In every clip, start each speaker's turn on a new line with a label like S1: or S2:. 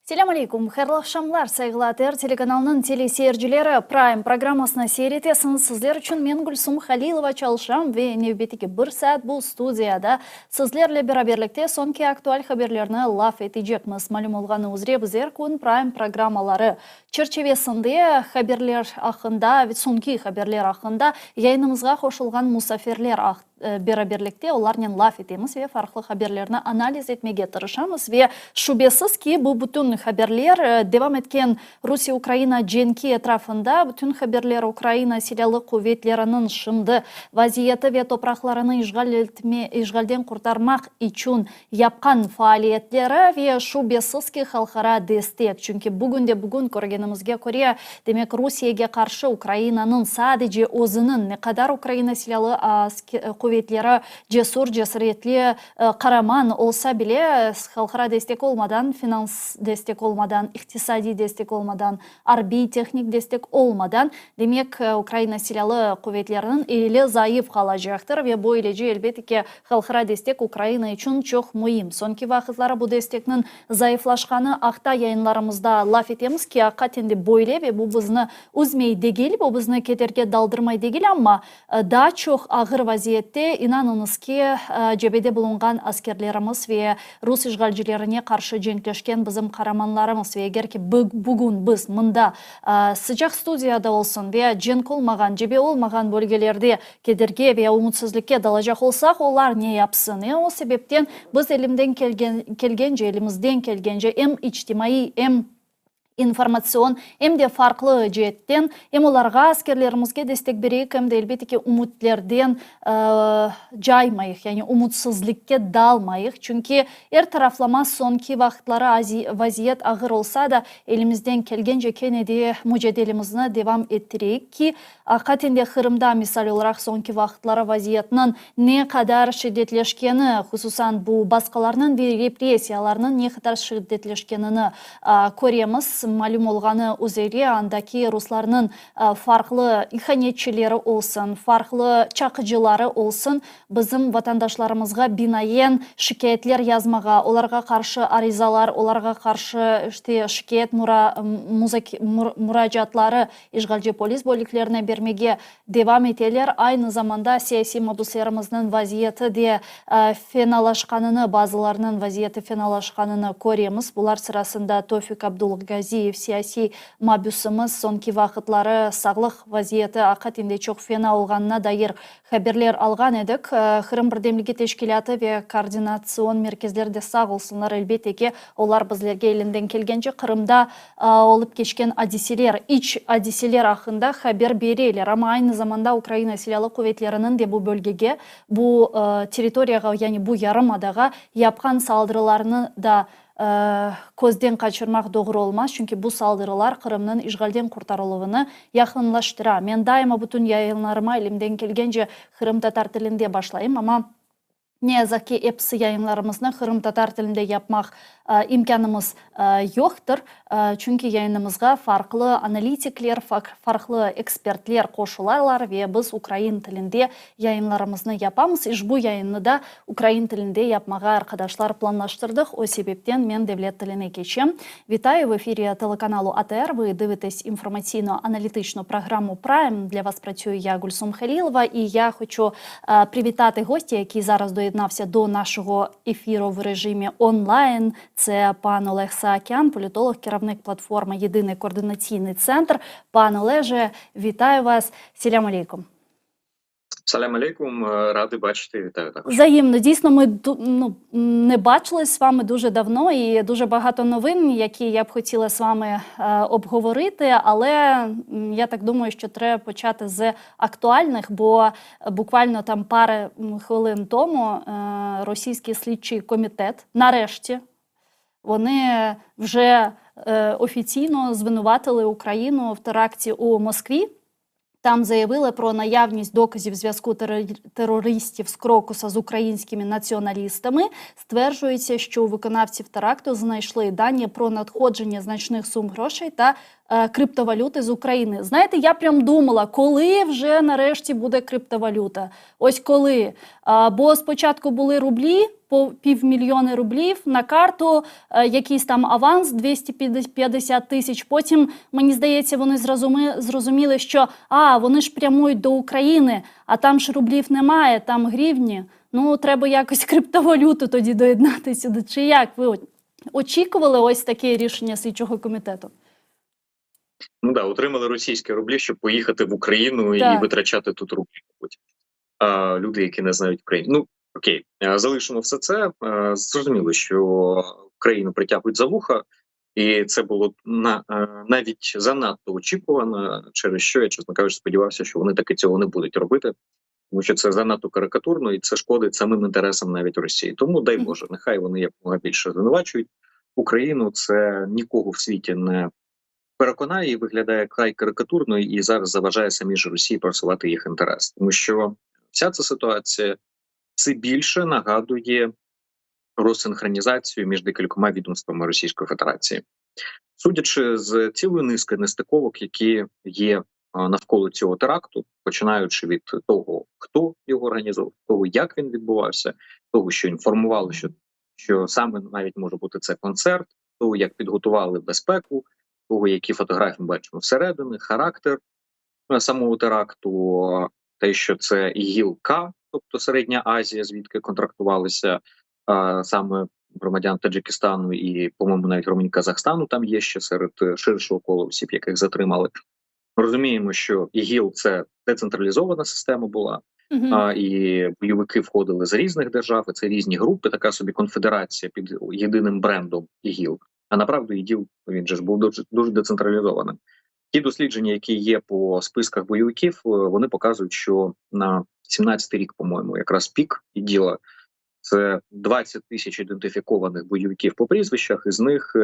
S1: Selam aleykum, hayırlı akşamlar. Saygılar telekanalının teleseyircileri Prime programmasına seyretesiniz. Sizler için men Gülsüm Halilova çalışam ve növbetiki bir saat bu studiyada sizlerle beraberlikte sonki aktual haberlerini laf edecekmiz. Malum olğanı üzere bizler kun Prime programmaları çerçevesinde haberler hakkında ve sonki haberler hakkında yayınımızga koşulgan musafirler beraberlikte onlarla laf etemiz ve farklı haberlerini analiz etmeye tırışamız ve şüphesiz ki bu bütün haberler devam etken Rusya-Ukrayna cenki etrafında bütün haberler Ukrayna silahlı kuvvetlerinin şimdi vaziyeti ve topraklarını işgalden kurtarmak için yapkan faaliyetleri ve şüphesiz ki halkara destek. Çünkü bugün görgenimizge göre demek Rusya'ya karşı Ukrayna'nın sadece özünün ne kadar Ukrayna silahlı kuvvetleri cesur, cesaretli, kahraman olsa bile halkara destek olmadan, finans destek olmadan, iktisadi destek olmadan, harbi teknik destek olmadan demek Ukrayna silahlı kuvvetlerinin eli zayıf kalacaktır ve böylece elbette ki halkara destek Ukrayna için çok mühim. Sonki vakitlara bu desteknin zayıflaşkanı akta yayınlarımızda laf etemiz ki hakikaten de böyle ve bu bizni üzmeyi değil, bu bizni kederge daldırmayı değil ama daha çok ağır vaziyette inanınız ki cephede bulungan askerlerimiz ve Rus işgalcilerine karşı cenkleşken bizim kahramanlarımız ve eğer ki bugün biz mında sıcak studiyada olsun ve cenk olmagan, cephe olmagan bölgelerde kederge ve umutsuzlukka dalacak olsak onlar ne yapsın? O sebepten biz elimizden kelgence hem içtimai hem informasyon hem de farklı cihetten hem olarga askerlerimizge destek bereyik hem de elbette ki umutlardan caymayık, yani umutsuzlukka dalmayık. Çünkü taraflama sonki vakitlara vaziyet ağır olsa da elimizden kelgence kenedi mücadelemizni devam ettireyik ki hakikaten de Kırım'da misal olarak sonki vakitlara vaziyetinin ne kadar şiddetleşkeni, hususan bu baskılarının ve represiyalarının ne kadar şiddetleşkenini göremiz. Malum olğanı üzere andaki Ruslarının farklı ihanetçileri olsun, farklı çakıcıları olsun, bizim vatandaşlarımızga binayen şikayetler yazmağa, onlarga karşı arizalar, onlarga karşı işte şikayet müracaatları işgalci polis bölüklerine vermeye devam eteler. Aynı zamanda siyasi mabuslarımızın vaziyeti de fenalaşkanını, bazılarının vaziyeti fenalaşkanını göremiz. Bunlar sırasında Tofik Abdulgaziyev siyasi mabusumuz sonki vakitları sağlık vaziyeti hakikaten çok fena olğanına dair haberler algan edik. Kırım Birdemligi Teşkilatı ve koordinasyon merkezlerde sağ olsunlar elbette ki onlar bizlerge elinden kelgence Kırım'da olup geçken iç hadiseler hakkında haber bereyler ama aynı zamanda Ukrayna silahlı kuvvetlerinin de bu bölgege, bu teritoriyaga yani bu yarımadaga yapkan saldırılarını da közden kaçırmak doğru olmaz. Çünkü bu saldırılar Kırım'ın işgalden kurtarılığını yakınlaştıra. Men daima bütün yayınlarıma elimden kelgence Kırım Tatar tilinde başlayayım ama ne yazık ki hepsi yayınlarımızı Kırım Tatar tilinde yapmak imkanımız yoktur. Çünkü yayınımızga farklı analitikler, farklı ekspertler koşularlar ve biz Ukrayna tilinde yayınlarımızı yapamız. İş bu yayını da Ukrayna tilinde yapmağa arkadaşlar planlaştırdık. O sebepten men devlet tiline geçeyim. Вітаю в ефірі телеканалу АТР. Ви дивитесь інформаційно-аналітичну програму Prime. Для вас працюю я, Гульсум Халілова, і я хочу привітати гостя, який зараз доєднався до нашого ефіру в режимі онлайн. Це пан Олег Саакян, політолог, керівник платформи «Єдиний координаційний центр». Пан Олеже, вітаю вас. Селям алейкум.
S2: Салям алейкум, радий бачити, вітаю також.
S1: Взаємно, дійсно, ми не бачились з вами дуже давно і дуже багато новин, які я б хотіла з вами обговорити, але я так думаю, що треба почати з актуальних, бо буквально там пару хвилин тому російський слідчий комітет, нарешті, вони вже офіційно звинуватили Україну в теракті у Москві. Там заявили про наявність доказів зв'язку терористів з Крокуса з українськими націоналістами. Стверджується, що у виконавців теракту знайшли дані про надходження значних сум грошей та криптовалюти з України. Знаєте, я прям думала, коли вже нарешті буде криптовалюта. Ось коли. Бо спочатку були рублі, по 500 000 рублів на карту, якийсь там аванс 250 тисяч. Потім, мені здається, вони зрозуміли, що вони ж прямують до України, а там ж рублів немає, там гривні. Ну, треба якось криптовалюту тоді доєднати сюди. Чи як? Ви очікували ось таке рішення слідчого комітету?
S2: Ну да, отримали російські рублі, щоб поїхати в Україну
S1: Так.
S2: і витрачати тут рублі. Люди, які не знають Україну. Ну, окей, залишимо все це. Зрозуміло, що Україну притягують за вуха, і це було навіть занадто очікувано, через що я, чесно кажучи, сподівався, що вони таки цього не будуть робити, тому що це занадто карикатурно і це шкодить самим інтересам навіть Росії. Тому, дай Боже, нехай вони якомога більше звинувачують Україну. Це нікого в світі не переконає і виглядає край карикатурно, і зараз заважає самій ж Росії просувати їх інтерес. Тому що вся ця ситуація все більше нагадує розсинхронізацію між декількома відомствами Російської Федерації. Судячи з цілої низки нестиковок, які є навколо цього теракту, починаючи від того, хто його організував, того, як він відбувався, того, що інформували, що саме навіть може бути це концерт, того, як підготували безпеку, того, які фотографії ми бачимо всередині, характер самого теракту, те, що це ІГІЛ-К, тобто Середня Азія, звідки контрактувалися саме громадян Таджикистану і, по-моєму, навіть громадян Казахстану там є ще серед ширшого кола осіб, яких затримали. Розуміємо, що ІГІЛ – це децентралізована система була, і бойовики входили з різних держав, і це різні групи, така собі конфедерація під єдиним брендом ІГІЛ. А направду ІГІЛ, він же ж був дуже децентралізованим. Ті дослідження, які є по списках бойовиків, вони показують, що на 17-й рік, по-моєму, якраз пік ІГІЛа – це 20 тисяч ідентифікованих бойовиків по прізвищах, із них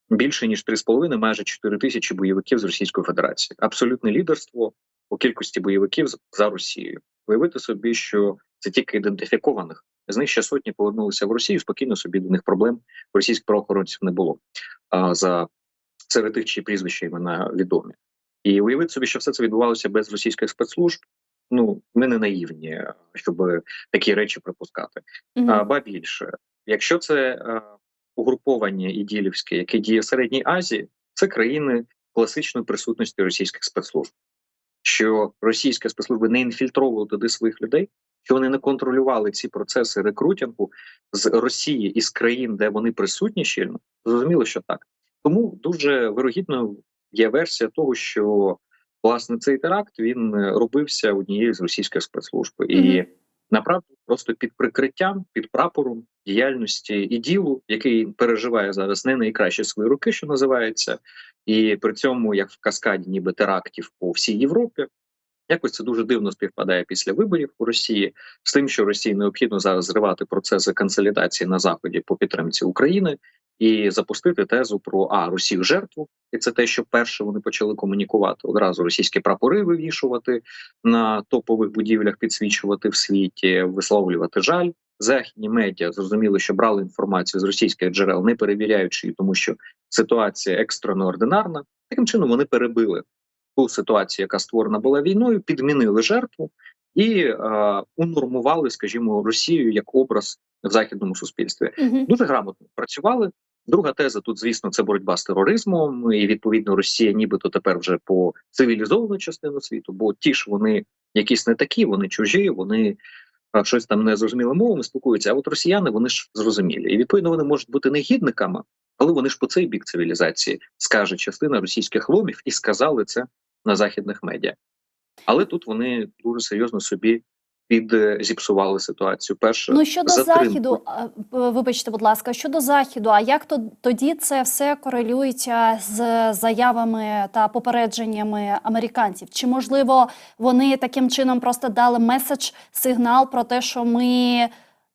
S2: більше ніж 3,5, майже 4 тисячі бойовиків з Російської Федерації. Абсолютне лідерство по кількості бойовиків за Росією. Уявити собі, що це тільки ідентифікованих. З них ще сотні повернулися в Росію, спокійно собі, до них проблем російських правоохоронців не було. Серед тих, чиї прізвища імена відомі. І уявити собі, що все це відбувалося без російських спецслужб, ну, ми не наївні, щоб такі речі припускати. Ба більше, якщо це угруповання іділівське, яке діє в Середній Азії, це країни класичної присутності російських спецслужб. Що російські спецслужби не інфільтровували туди своїх людей, що вони не контролювали ці процеси рекрутингу з Росії і з країн, де вони присутні щільно, зрозуміло, що так. Тому дуже вирогідно є версія того, що, власне, цей теракт, він робився однією з російських спецслужб. І, направду, просто під прикриттям, під прапором діяльності іділу, який переживає зараз не найкращі свої роки, що називається, і при цьому, як в каскаді ніби терактів по всій Європі, якось це дуже дивно співпадає після виборів у Росії з тим, що Росії необхідно зараз зривати процеси консолідації на Заході по підтримці України і запустити тезу про Росію жертву. І це те, що перше вони почали комунікувати. Одразу російські прапори вивішувати на топових будівлях, підсвічувати в світі, висловлювати жаль. Західні медіа зрозуміли, що брали інформацію з російських джерел, не перевіряючи її, тому що ситуація екстраординарна. Таким чином вони перебили ту ситуацію, яка створена була війною, підмінили жертву і унормували, скажімо, Росію як образ в західному суспільстві. Дуже грамотно працювали. Друга теза тут, звісно, це боротьба з тероризмом, і, відповідно, Росія нібито тепер вже по цивілізовану частину світу, бо ті ж вони якісь не такі, вони чужі, вони щось там незрозумілими мовами спілкуються, а от росіяни, вони ж зрозумілі. І, відповідно, вони можуть бути негідниками, але вони ж по цей бік цивілізації, скаже частина російських ломів, і сказали це на західних медіа. Але тут вони дуже серйозно собі зіпсували ситуацію. Перше,
S1: щодо Заходу, вибачте, будь ласка, щодо Заходу, а як тоді це все корелюється з заявами та попередженнями американців? Чи, можливо, вони таким чином просто дали меседж, сигнал про те, що ми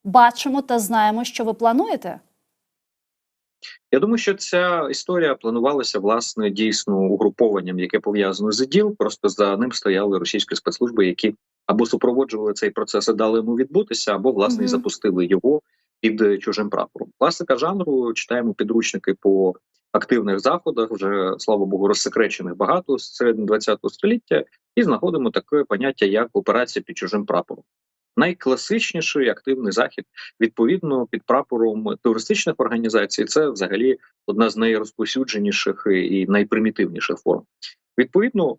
S1: бачимо та знаємо, що ви плануєте?
S2: Я думаю, що ця історія планувалася, власне, дійсно угрупованням, яке пов'язано з ІДІЛ, просто за ним стояли російські спецслужби, які або супроводжували цей процес і дали йому відбутися, або, власне, і запустили його під чужим прапором. Класика жанру, читаємо підручники по активних заходах, вже, слава Богу, розсекречених багато з середини ХХ століття, і знаходимо таке поняття, як операція під чужим прапором. Найкласичніший активний захід, відповідно, під прапором терористичних організацій, це взагалі одна з найрозповсюдженіших і найпримітивніших форм. Відповідно,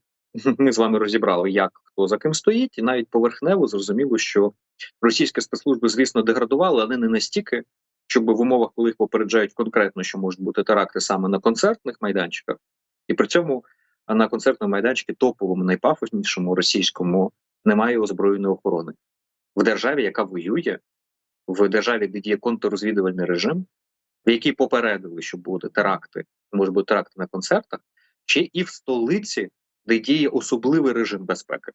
S2: ми з вами розібрали, як хто за ким стоїть, і навіть поверхнево зрозуміло, що російські спецслужби, звісно, деградували, але не настільки, щоб в умовах, коли їх попереджають конкретно, що можуть бути теракти саме на концертних майданчиках, і при цьому на концертному майданчику топовому, найпафоснішому російському немає озброєної охорони. В державі, яка воює, в державі, де діє контррозвідувальний режим, в якій попередили, що будуть теракти, може бути теракти на концертах, ще і в столиці, де діє особливий режим безпеки.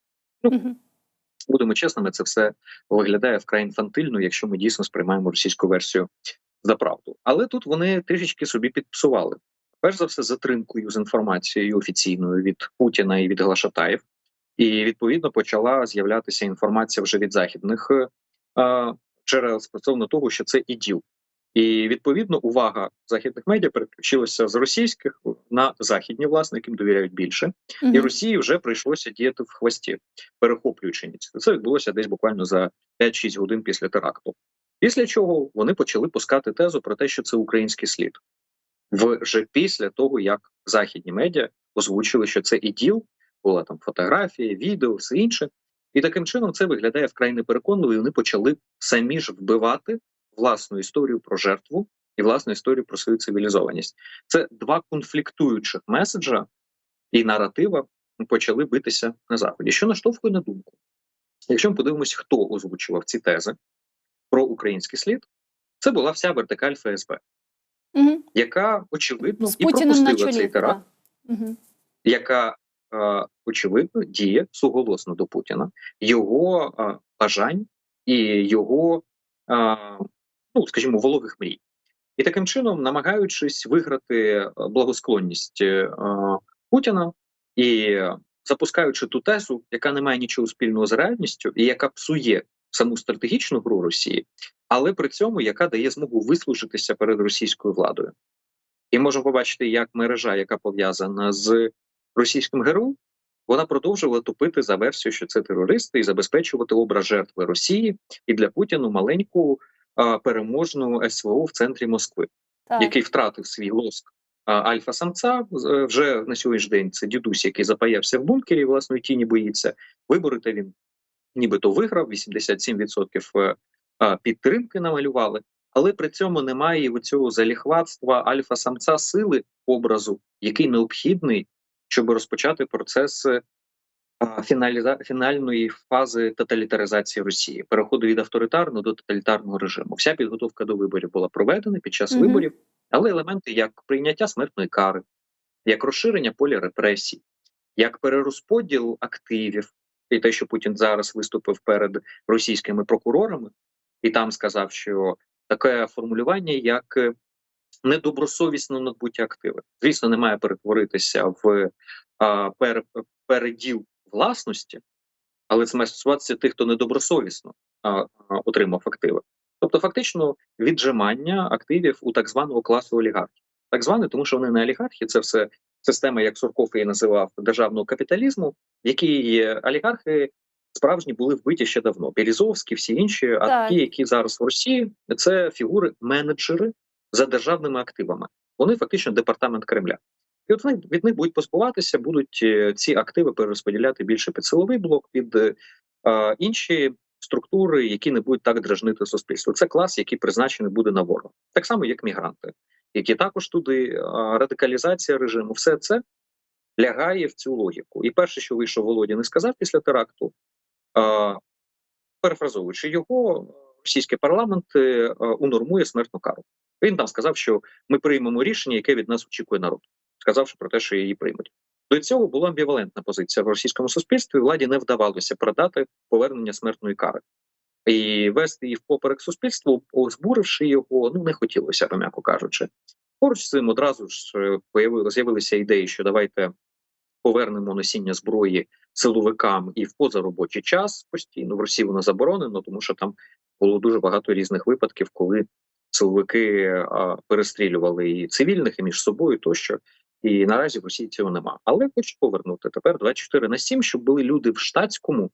S2: Будемо чесними, це все виглядає вкрай інфантильно, якщо ми дійсно сприймаємо російську версію за правду. Але тут вони трішечки собі підпсували. Перш за все, затримкою з інформацією офіційною від Путіна і від Глашатаєв. І, відповідно, почала з'являтися інформація вже від західних джерел стосовно того, що це іділ. І, відповідно, увага західних медіа переключилася з російських на західні, власне, яким довіряють більше. І Росії вже прийшлося діяти в хвості, перехоплюючи ініціативу. Це відбулося десь буквально за 5-6 годин після теракту. Після чого вони почали пускати тезу про те, що це український слід. Вже після того, як західні медіа озвучили, що це іділ, була там фотографія, відео, все інше. І таким чином це виглядає вкрай непереконливо, і вони почали самі ж вбивати власну історію про жертву і власну історію про свою цивілізованість. Це два конфліктуючих меседжа і наратива почали битися на Заході. Що наштовхує на думку? Якщо ми подивимося, хто озвучував ці тези про український слід, це була вся вертикаль ФСБ, яка, очевидно, і пропустила цей теракт, яка, очевидно, діє суголосно до Путіна, його бажань і його, ну, скажімо, вологих мрій. І таким чином, намагаючись виграти благосклонність Путіна і запускаючи ту тезу, яка не має нічого спільного з реальністю і яка псує саму стратегічну гру Росії, але при цьому яка дає змогу вислужитися перед російською владою. І можемо побачити, як мережа, яка пов'язана з російським ГРУ, вона продовжувала тупити за версію, що це терористи, і забезпечувати образ жертви Росії і для Путіну маленьку переможну СВО в центрі Москви, який втратив свій лоск альфа-самця. Вже на сьогоднішній день це дідусь, який запаявся в бункері, власної тіні боїться. Вибори-то він нібито виграв, 87% підтримки намалювали, але при цьому немає оцього заліхватства альфа-самця, сили образу, який необхідний, щоб розпочати процес фінальної фази тоталітаризації Росії, переходу від авторитарного до тоталітарного режиму. Вся підготовка до виборів була проведена під час виборів, але елементи як прийняття смертної кари, як розширення поля репресій, як перерозподіл активів, і те, що Путін зараз виступив перед російськими прокурорами, і там сказав, що таке формулювання, як недобросовісно надбуття активи. Звісно, не має перетворитися в переділ власності, але це має стосуватися тих, хто недобросовісно отримав активи. Тобто, фактично, віджимання активів у так званого класу олігархів. Так званий, тому що вони не олігархи, це все система, як Сурков її називав, державного капіталізму, які олігархи справжні були вбиті ще давно. Березовський, всі інші, а ті, які зараз в Росії, це фігури-менеджери за державними активами. Вони фактично департамент Кремля. І от від них будуть позбуватися, будуть ці активи перерозподіляти більше під силовий блок, під інші структури, які не будуть так дражнити суспільство. Це клас, який призначений буде на ворога. Так само, як мігранти, які також туди, радикалізація режиму, все це лягає в цю логіку. І перше, що вийшов Володя, не сказав після теракту, перефразовуючи його, російський парламент унормує смертну кару. Він там сказав, що ми приймемо рішення, яке від нас очікує народ, сказавши про те, що її приймуть. До цього була амбівалентна позиція в російському суспільстві, владі не вдавалося продати повернення смертної кари. І вести її впоперек суспільству, озбуривши його, не хотілося, м'яко кажучи. Поруч з цим одразу ж з'явилися ідеї, що давайте повернемо носіння зброї силовикам і в позаробочий час постійно. В Росії воно заборонено, тому що там було дуже багато різних випадків, коли силовики перестрілювали і цивільних, і між собою тощо. І наразі в Росії цього нема. Але хочуть повернути тепер 24/7, щоб були люди в штатському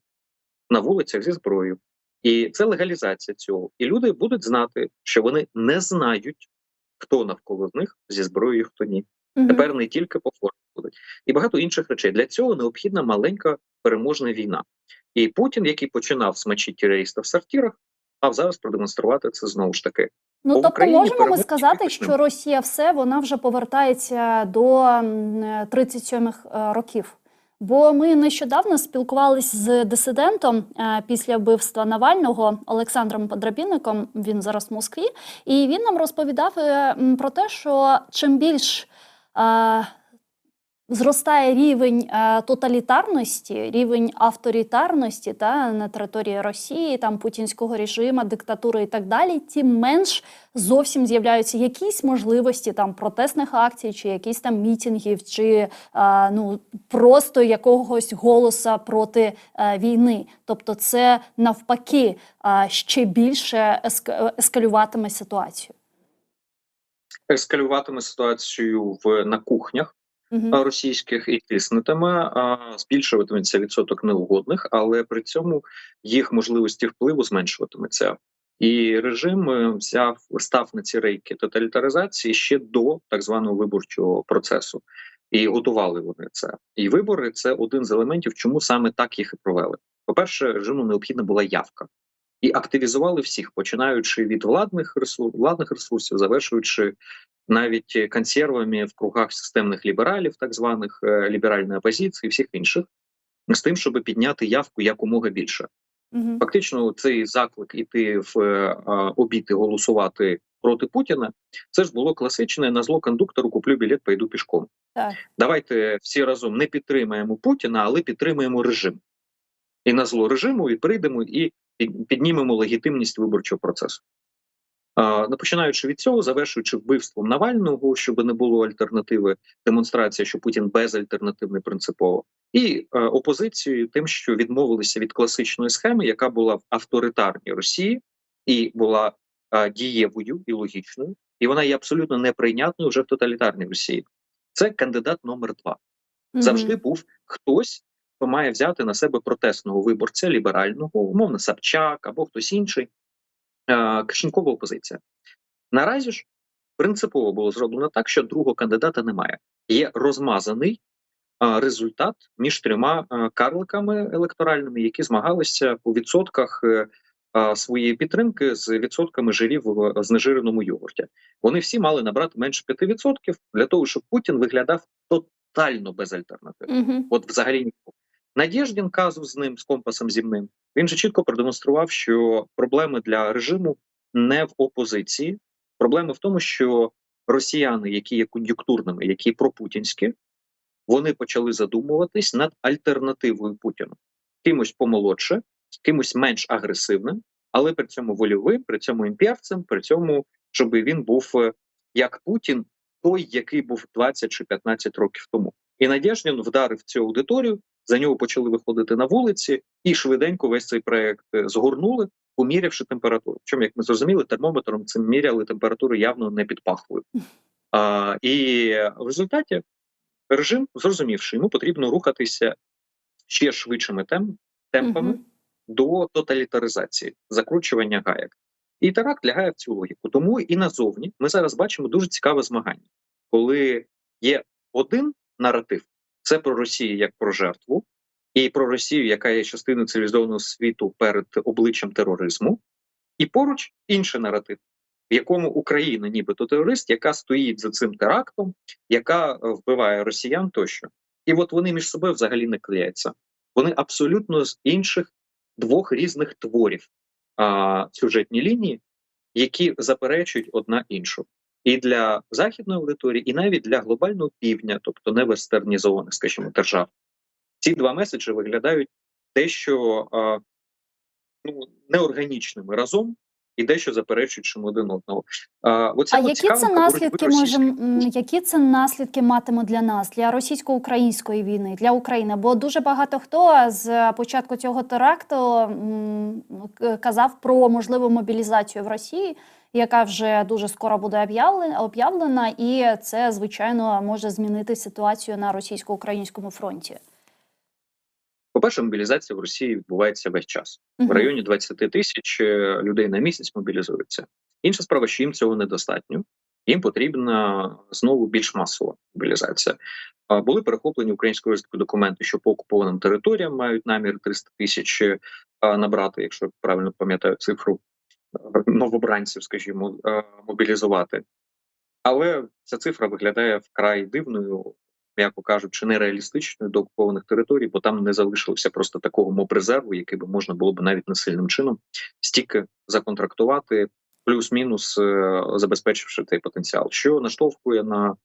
S2: на вулицях зі зброєю. І це легалізація цього. І люди будуть знати, що вони не знають, хто навколо них зі зброєю, хто ні. Тепер не тільки по формі будуть. І багато інших речей. Для цього необхідна маленька переможна війна. І Путін, який починав смачити терористів в сортирах, мав зараз продемонструвати це знову ж таки.
S1: Ну,
S2: Бо в
S1: тобто
S2: Україні
S1: можемо ми
S2: перемог
S1: сказати,
S2: якось
S1: що
S2: немає.
S1: Росія все, вона вже повертається до 37-х років. Бо ми нещодавно спілкувалися з дисидентом після вбивства Навального Олександром Подрабінником, він зараз в Москві, і він нам розповідав про те, що чим більш зростає рівень тоталітарності, рівень авторитарності на території Росії, там путінського режиму, диктатури і так далі, тим менш зовсім з'являються якісь можливості там протестних акцій, чи якісь там мітингів, чи просто якогось голоса проти війни. Тобто це навпаки ще більше ескалюватиме ситуацію.
S2: Ескалюватиме ситуацію на кухнях російських і тиснутиме, збільшуватиметься відсоток неугодних, але при цьому їх можливості впливу зменшуватиметься. І режим став на ці рейки тоталітаризації ще до так званого виборчого процесу. І готували вони це. І вибори – це один з елементів, чому саме так їх і провели. По-перше, режиму необхідна була явка. І активізували всіх, починаючи від владних ресурсів, завершуючи навіть консервами в кругах системних лібералів, так званих ліберальної опозиції і всіх інших, з тим, щоб підняти явку якомога більше. Фактично, цей заклик іти в обід і голосувати проти Путіна, це ж було класичне на зло кондуктору «куплю білет, пойду пішком».
S1: Так.
S2: Давайте всі разом не підтримаємо Путіна, але підтримаємо режим. І на зло режиму і прийдемо і піднімемо легітимність виборчого процесу. Починаючи від цього, завершуючи вбивством Навального, щоб не було альтернативи, демонстрація, що Путін безальтернативний принципово, і опозицією тим, що відмовилися від класичної схеми, яка була в авторитарній Росії і була дієвою і логічною, і вона є абсолютно неприйнятною вже в тоталітарній Росії. Це кандидат номер 2. Завжди був хтось, хто має взяти на себе протестного виборця, ліберального, умовно Собчак або хтось інший. Кишенькова опозиція. Наразі ж принципово було зроблено так, що другого кандидата немає. Є розмазаний результат між трьома карликами електоральними, які змагалися у відсотках своєї підтримки з відсотками жирів в знежиреному йогурті. Вони всі мали набрати менше 5% для того, щоб Путін виглядав тотально безальтернативно. От взагалі нікого. Надєждін казус з ним, з компасом зімним, він же чітко продемонстрував, що проблеми для режиму не в опозиції. Проблема в тому, що росіяни, які є кон'юнктурними, які пропутінські, вони почали задумуватись над альтернативою Путіну. Кимось помолодше, кимось менш агресивним, але при цьому вольовим, при цьому імперцем, при цьому, щоб він був як Путін, той, який був 20 чи 15 років тому. І Надєждін вдарив цю аудиторію, за нього почали виходити на вулиці і швиденько весь цей проект згорнули, помірявши температуру. Чому, як ми зрозуміли, термометром цим міряли температуру явно не під пахвою. І в результаті режим, зрозумівши, йому потрібно рухатися ще швидшими темпами до тоталітаризації, закручування гаєк. І теракт лягає в цю логіку. Тому і назовні ми зараз бачимо дуже цікаве змагання, коли є один наратив, це про Росію як про жертву, і про Росію, яка є частиною цивілізованого світу перед обличчям тероризму, і поруч інший наратив, в якому Україна нібито терорист, яка стоїть за цим терактом, яка вбиває росіян тощо. І от вони між собою взагалі не клеяться. Вони абсолютно з інших двох різних творів сюжетні лінії, які заперечують одна іншу. І для західної аудиторії, і навіть для глобального півдня, тобто не вестернізованих, скажімо, держав, ці два меседжі виглядають дещо неорганічними разом, і дещо заперечуючи один одного.
S1: А
S2: Оця от
S1: які це
S2: цікавинка боротьби
S1: наслідки
S2: російської.
S1: які це наслідки матиме для нас, для російсько-української війни, для України? Бо дуже багато хто з початку цього теракту казав про можливу мобілізацію в Росії, яка вже дуже скоро буде об'явлена, і це, звичайно, може змінити ситуацію на російсько-українському фронті.
S2: По-перше, мобілізація в Росії відбувається весь час. В районі 20 тисяч людей на місяць мобілізуються. Інша справа, що їм цього недостатньо. Їм потрібна знову більш масова мобілізація. Були перехоплені українською розвідкою документи, що по окупованим територіям мають намір 300 тисяч набрати, якщо я правильно пам'ятаю цифру, новобранців, скажімо, мобілізувати. Але ця цифра виглядає вкрай дивною, м'яко кажучи, нереалістичною до окупованих територій, бо там не залишилося просто такого мобрезерву, який би можна було б навіть насильним чином стільки законтрактувати, плюс-мінус забезпечивши цей потенціал, що наштовхує на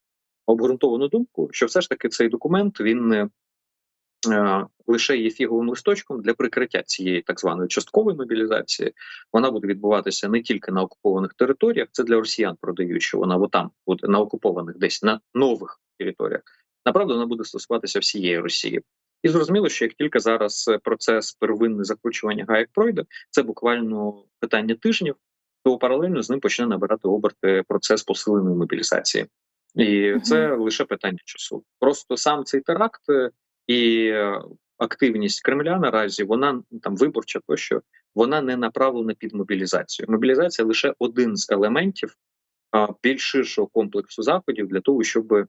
S2: обґрунтовану думку, що все ж таки цей документ, він не лише є фіговим листочком для прикриття цієї так званої часткової мобілізації. Вона буде відбуватися не тільки на окупованих територіях, це для росіян продають, що вона отам буде на окупованих, десь на нових територіях. Направду, вона буде стосуватися всієї Росії. І зрозуміло, що як тільки зараз процес первинне закручування гаек пройде, це буквально питання тижнів, то паралельно з ним почне набирати оберти процес посиленої мобілізації. І це лише питання часу. Просто сам цей теракт і активність Кремля наразі, вона там виборча, тощо вона не направлена під мобілізацію. Мобілізація лише один з елементів більш ширшого комплексу заходів для того, щоб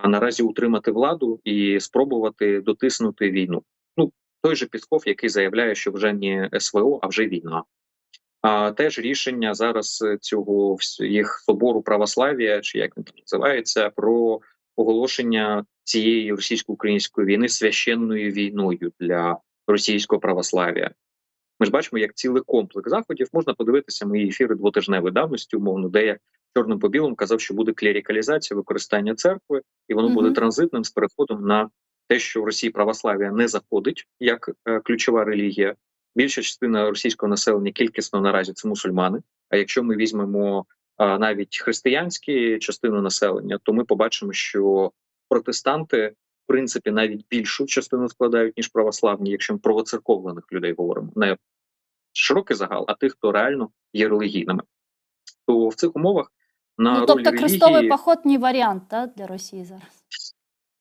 S2: наразі утримати владу і спробувати дотиснути війну. Ну, той же Пісков, який заявляє, що вже не СВО, а вже війна. Теж рішення зараз цього їх собору православ'я, чи як він там називається, про оголошення цієї російсько-української війни священною війною для російського православ'я. Ми ж бачимо, як цілий комплекс заходів. Можна подивитися мої ефіри двотижневої давності, умовно, де я чорним по білому казав, що буде клерикалізація, використання церкви, і воно буде транзитним з переходом на те, що в Росії православ'я не заходить як ключова релігія. Більша частина російського населення кількісно наразі це мусульмани. А якщо ми візьмемо навіть християнські частину населення, то ми побачимо, що протестанти, в принципі, навіть більшу частину складають, ніж православні, якщо ми про оцерковлених людей говоримо. Не широкий загал, а тих, хто реально є релігійними. То в цих умовах на роль
S1: тобто
S2: релігії...
S1: крестовий поход не варіант, для Росії зараз?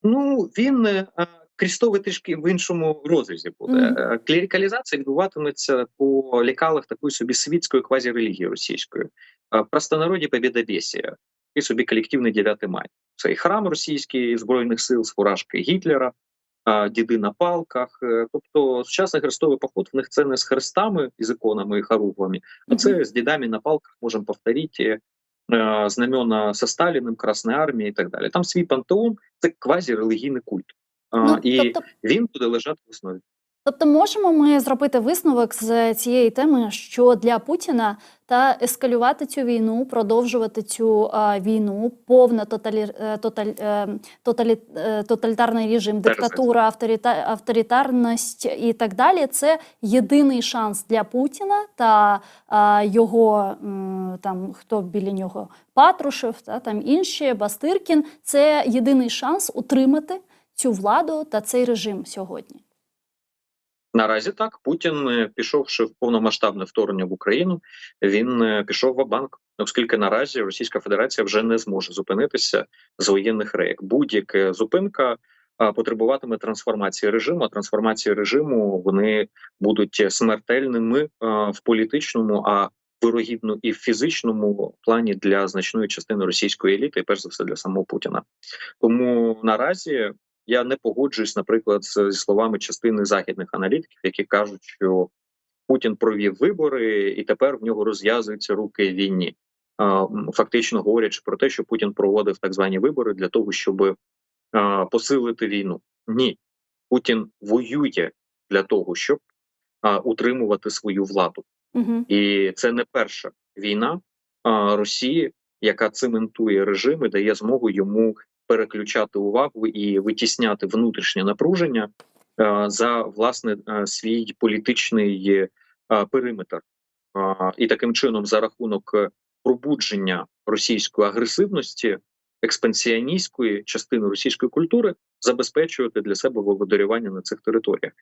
S2: Ну, він крестовий трішки в іншому розрізі буде. Клерикалізація відбуватиметься по лікалах такої собі світської квазірелігії російської. В простонароді побєдобєсія і собі колективний 9 мая. Це і храм російський Збройних сил з фуражки Гітлера, діди на палках. Тобто сучасний хрестовий поход в них це не з хрестами і з іконами і хоругвами, а це з дідами на палках, можемо повторити, знамена со Сталіним, Красної армії і так далі. Там свій пантеон, це квазірелігійний культ. І він буде лежати в основі.
S1: Тобто можемо ми зробити висновок з цієї теми, що для Путіна та ескалювати цю війну, продовжувати цю війну, повна тоталітарний режим, диктатура, авторитарність і так далі, це єдиний шанс для Путіна та його, там, хто біля нього, Патрушев, там інші, Бастиркін, це єдиний шанс утримати цю владу та цей режим сьогодні.
S2: Наразі так. Путін, пішовши в повномасштабне вторгнення в Україну, він пішов ва-банк, оскільки наразі Російська Федерація вже не зможе зупинитися з воєнних рейк. Будь-яка зупинка потребуватиме трансформації режиму, а трансформації режиму вони будуть смертельними в політичному, а вирогідно і в фізичному плані для значної частини російської еліти, і перш за все для самого Путіна. Тому наразі я не погоджуюсь, наприклад, зі словами частини західних аналітиків, які кажуть, що Путін провів вибори і тепер в нього розв'язуються руки війні. Фактично говорячи про те, що Путін проводив так звані вибори для того, щоб посилити війну. Ні, Путін воює для того, щоб утримувати свою владу. І це не перша війна Росії, яка цементує режим і дає змогу йому переключати увагу і витісняти внутрішнє напруження за власне свій політичний периметр. і таким чином за рахунок пробудження російської агресивності, експансіоністської частини російської культури забезпечувати для себе володарювання на цих територіях.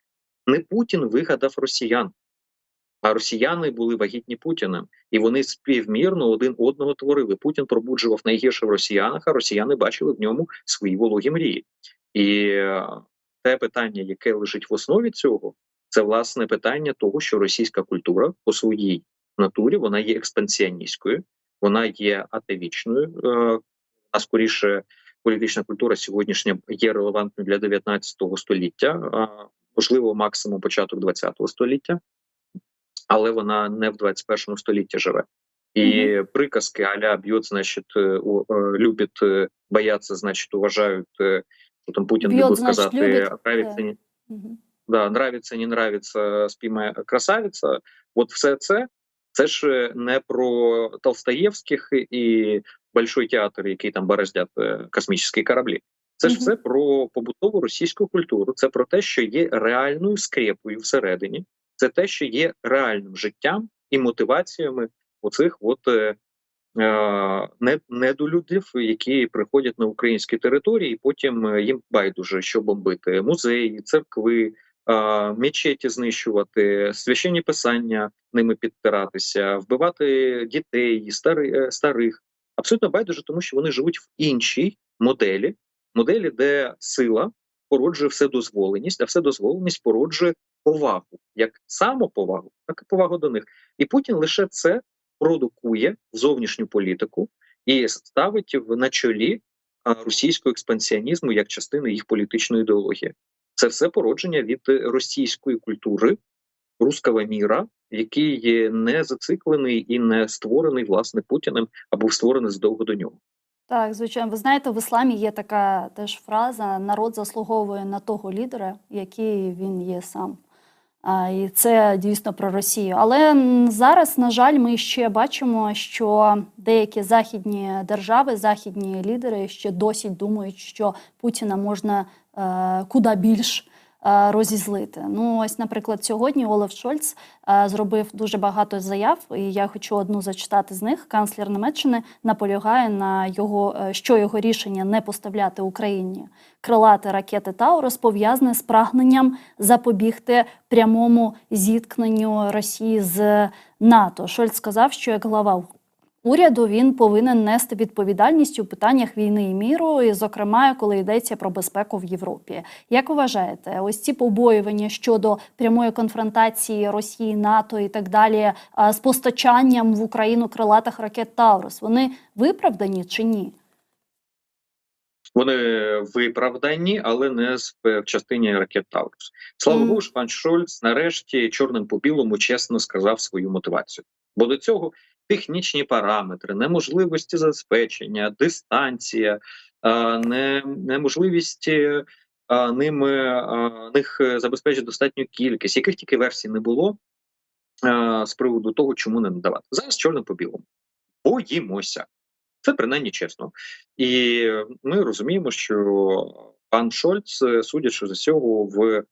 S2: Не Путін вигадав росіян, а росіяни були вагітні Путіним, і вони співмірно один одного творили. Путін пробуджував найгірше в росіянах, а росіяни бачили в ньому свої вологі мрії. І те питання, яке лежить в основі цього, це власне питання того, що російська культура по своїй натурі вона є експансіоністською, вона є атевічною. А скоріше політична культура сьогоднішня є релевантною для 19 століття, можливо, максимум початок 20 століття, але вона не в 21 столітті живе. І приказки а-ля «б'ють, значить, любить, бояться, значить, уважають», що там Путін любить сказати, «нравиться, нравится, не нравится, спіймає красавиця». От все це ж не про Толстоєвських і Большой театр, який там бороздять космічні кораблі. Це ж все про побутову російську культуру, це про те, що є реальною скрепою всередині, це те, що є реальним життям і мотиваціями оцих недолюдів, які приходять на українські території, і потім їм байдуже, що бомбити музеї, церкви, мечеті знищувати, священні писання ними підтиратися, вбивати дітей, старих. Абсолютно байдуже, тому що вони живуть в іншій моделі, де сила породжує вседозволеність, а вседозволеність породжує повагу, як самоповагу, так і повагу до них. І Путін лише це продукує в зовнішню політику і ставить на чолі російського експансіонізму як частини їх політичної ідеології. Це все породження від російської культури, руського міра, який є не зациклений і не створений, власне, Путіним, або створений задовго до нього.
S1: Так, звичайно. Ви знаєте, в ісламі є така теж фраза «народ заслуговує на того лідера, який він є сам». І це дійсно про Росію. Але зараз, на жаль, ми ще бачимо, що деякі західні держави, західні лідери ще досі думають, що Путіна можна куди більш розізлити. Ну, ось, наприклад, сьогодні Олаф Шольц зробив дуже багато заяв, і я хочу одну зачитати з них. Канцлер Німеччини наполягає на його рішення не поставляти Україні крилаті ракети «Таурус» пов'язане з прагненням запобігти прямому зіткненню Росії з НАТО. Шольц сказав, що як глава уряду він повинен нести відповідальність у питаннях війни і міру, і, зокрема, коли йдеться про безпеку в Європі. Як вважаєте, ось ці побоювання щодо прямої конфронтації Росії, НАТО і так далі з постачанням в Україну крилатих ракет «Таурус», вони виправдані чи ні?
S2: Вони виправдані, але не в частині ракет «Таурус». Слава Богу, що пан Шольц нарешті чорним по білому чесно сказав свою мотивацію. Бо до цього технічні параметри, неможливості забезпечення, дистанція, неможливість них забезпечити достатню кількість, яких тільки версій не було з приводу того, чому не надавати. Зараз чорним по білому. Боїмося. Це принаймні чесно. І ми розуміємо, що пан Шольц, судячи з усього, в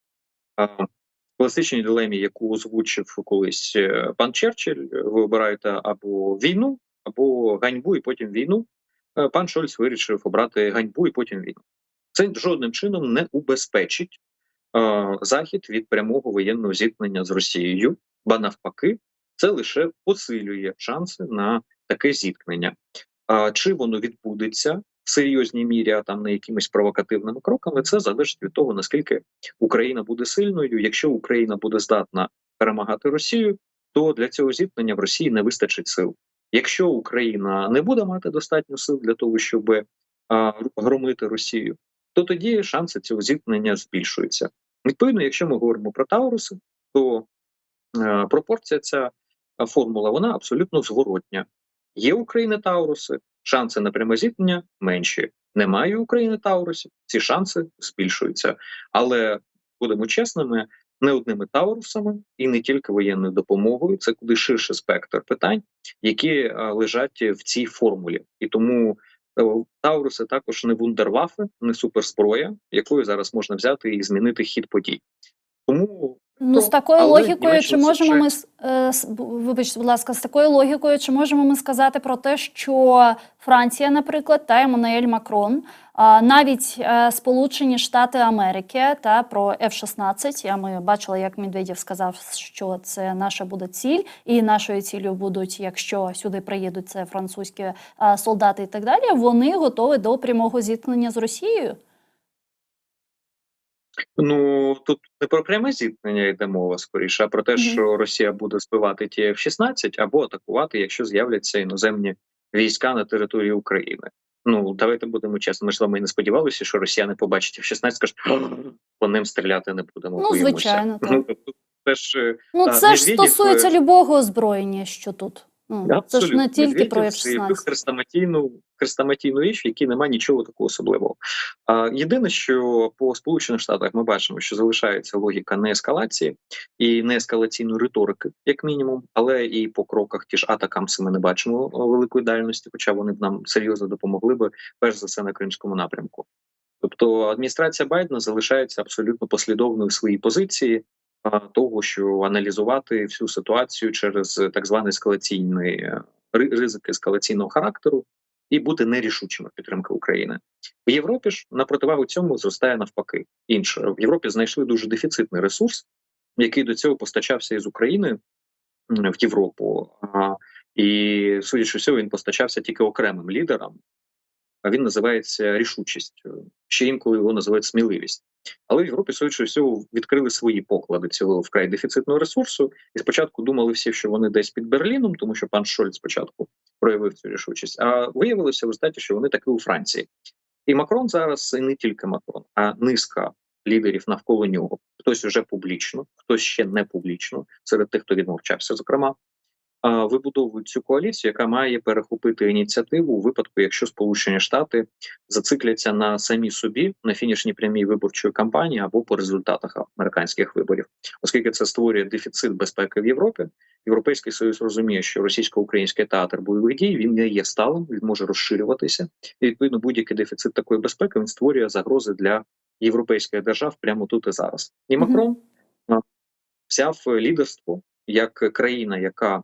S2: класичній дилемі, яку озвучив колись пан Черчилль, ви обираєте або війну, або ганьбу і потім війну, пан Шольц вирішив обрати ганьбу і потім війну. Це жодним чином не убезпечить Захід від прямого воєнного зіткнення з Росією, ба навпаки, це лише посилює шанси на таке зіткнення. Чи воно відбудеться в серйозній мірі, а там не якимись провокативними кроками, це залежить від того, наскільки Україна буде сильною. Якщо Україна буде здатна перемагати Росію, то для цього зіткнення в Росії не вистачить сил. Якщо Україна не буде мати достатньо сил для того, щоб громити Росію, то тоді шанси цього зіткнення збільшуються. Відповідно, якщо ми говоримо про Тауруси, то пропорція ця формула, вона абсолютно зворотня. Є у України Тауруси, шанси на пряме зіткнення менші. Немає України Таурусів, ці шанси збільшуються. Але, будемо чесними, не одними Таурусами і не тільки воєнною допомогою, це куди ширший спектр питань, які лежать в цій формулі. І тому Тауруси також не вундервафи, не суперзброя, якою зараз можна взяти і змінити хід подій. Тому
S1: Ну, з такою
S2: Але
S1: логікою, чи
S2: Німеччина це
S1: можемо
S2: вже
S1: ми, вибачте, будь ласка, з такою логікою, чи можемо ми сказати про те, що Франція, наприклад, та Еммануель Макрон, навіть Сполучені Штати Америки та про F-16, а ми бачили, як Медведєв сказав, що це наша буде ціль, і нашою ціллю будуть, якщо сюди приїдуть, це французькі солдати і так далі, вони готові до прямого зіткнення з Росією?
S2: Ну, тут не про пряме зіткнення йде мова скоріше, а про те,
S1: Мгм.
S2: що Росія буде збивати ті F-16 або атакувати, якщо з'являться іноземні війська на території України. Ну, давайте будемо чесно. Ми ж з вами і не сподівалися, що росіяни побачать F-16 і скажуть, по ним стріляти не будемо,
S1: Ну,
S2: боїмося.
S1: звичайно,
S2: Ну,
S1: так.
S2: тобто, це ж
S1: Ну, це ж
S2: Медведєв,
S1: стосується любого озброєння, що тут. Ну, це ж не
S2: абсолютно,
S1: тільки про
S2: Медведєв заявив
S1: F-16.
S2: хрестоматійну річ, в якій немає нічого такого особливого. Єдине, що по Сполучених Штатах ми бачимо, що залишається логіка не ескалації і не ескалаційної риторики, як мінімум, але і по кроках ті ж атакамси ми не бачимо великої дальності, хоча вони б нам серйозно допомогли би, перш за все, на Кримському напрямку. Тобто адміністрація Байдена залишається абсолютно послідовною в своїй позиції того, що аналізувати всю ситуацію через так званий ескалаційний ризик ескалаційного характеру і бути нерішучими в підтримки України. В Європі ж на противагу цьому зростає навпаки інше. В Європі знайшли дуже дефіцитний ресурс, який до цього постачався із України в Європу. І судячи всього, він постачався тільки окремим лідерам. А він називається рішучість, ще інколи його називають сміливість. Але в Європі, судячи всього, відкрили свої поклади цього вкрай дефіцитного ресурсу. І спочатку думали всі, що вони десь під Берліном, тому що пан Шольц спочатку проявив цю рішучість. А виявилося в результаті, що вони таки у Франції. І Макрон зараз, і не тільки Макрон, а низка лідерів навколо нього. Хтось вже публічно, хтось ще не публічно, серед тих, хто відмовчався, зокрема, вибудовують цю коаліцію, яка має перехопити ініціативу у випадку, якщо Сполучені Штати зацикляться на самі собі на фінішній прямій виборчої кампанії або по результатах американських виборів, оскільки це створює дефіцит безпеки в Європі. Європейський Союз розуміє, що російсько-український театр бойових дій він не є сталим, він може розширюватися. І відповідно будь-який дефіцит такої безпеки він створює загрози для європейських держав прямо тут і зараз. І Макрон взяв лідерство як країна, яка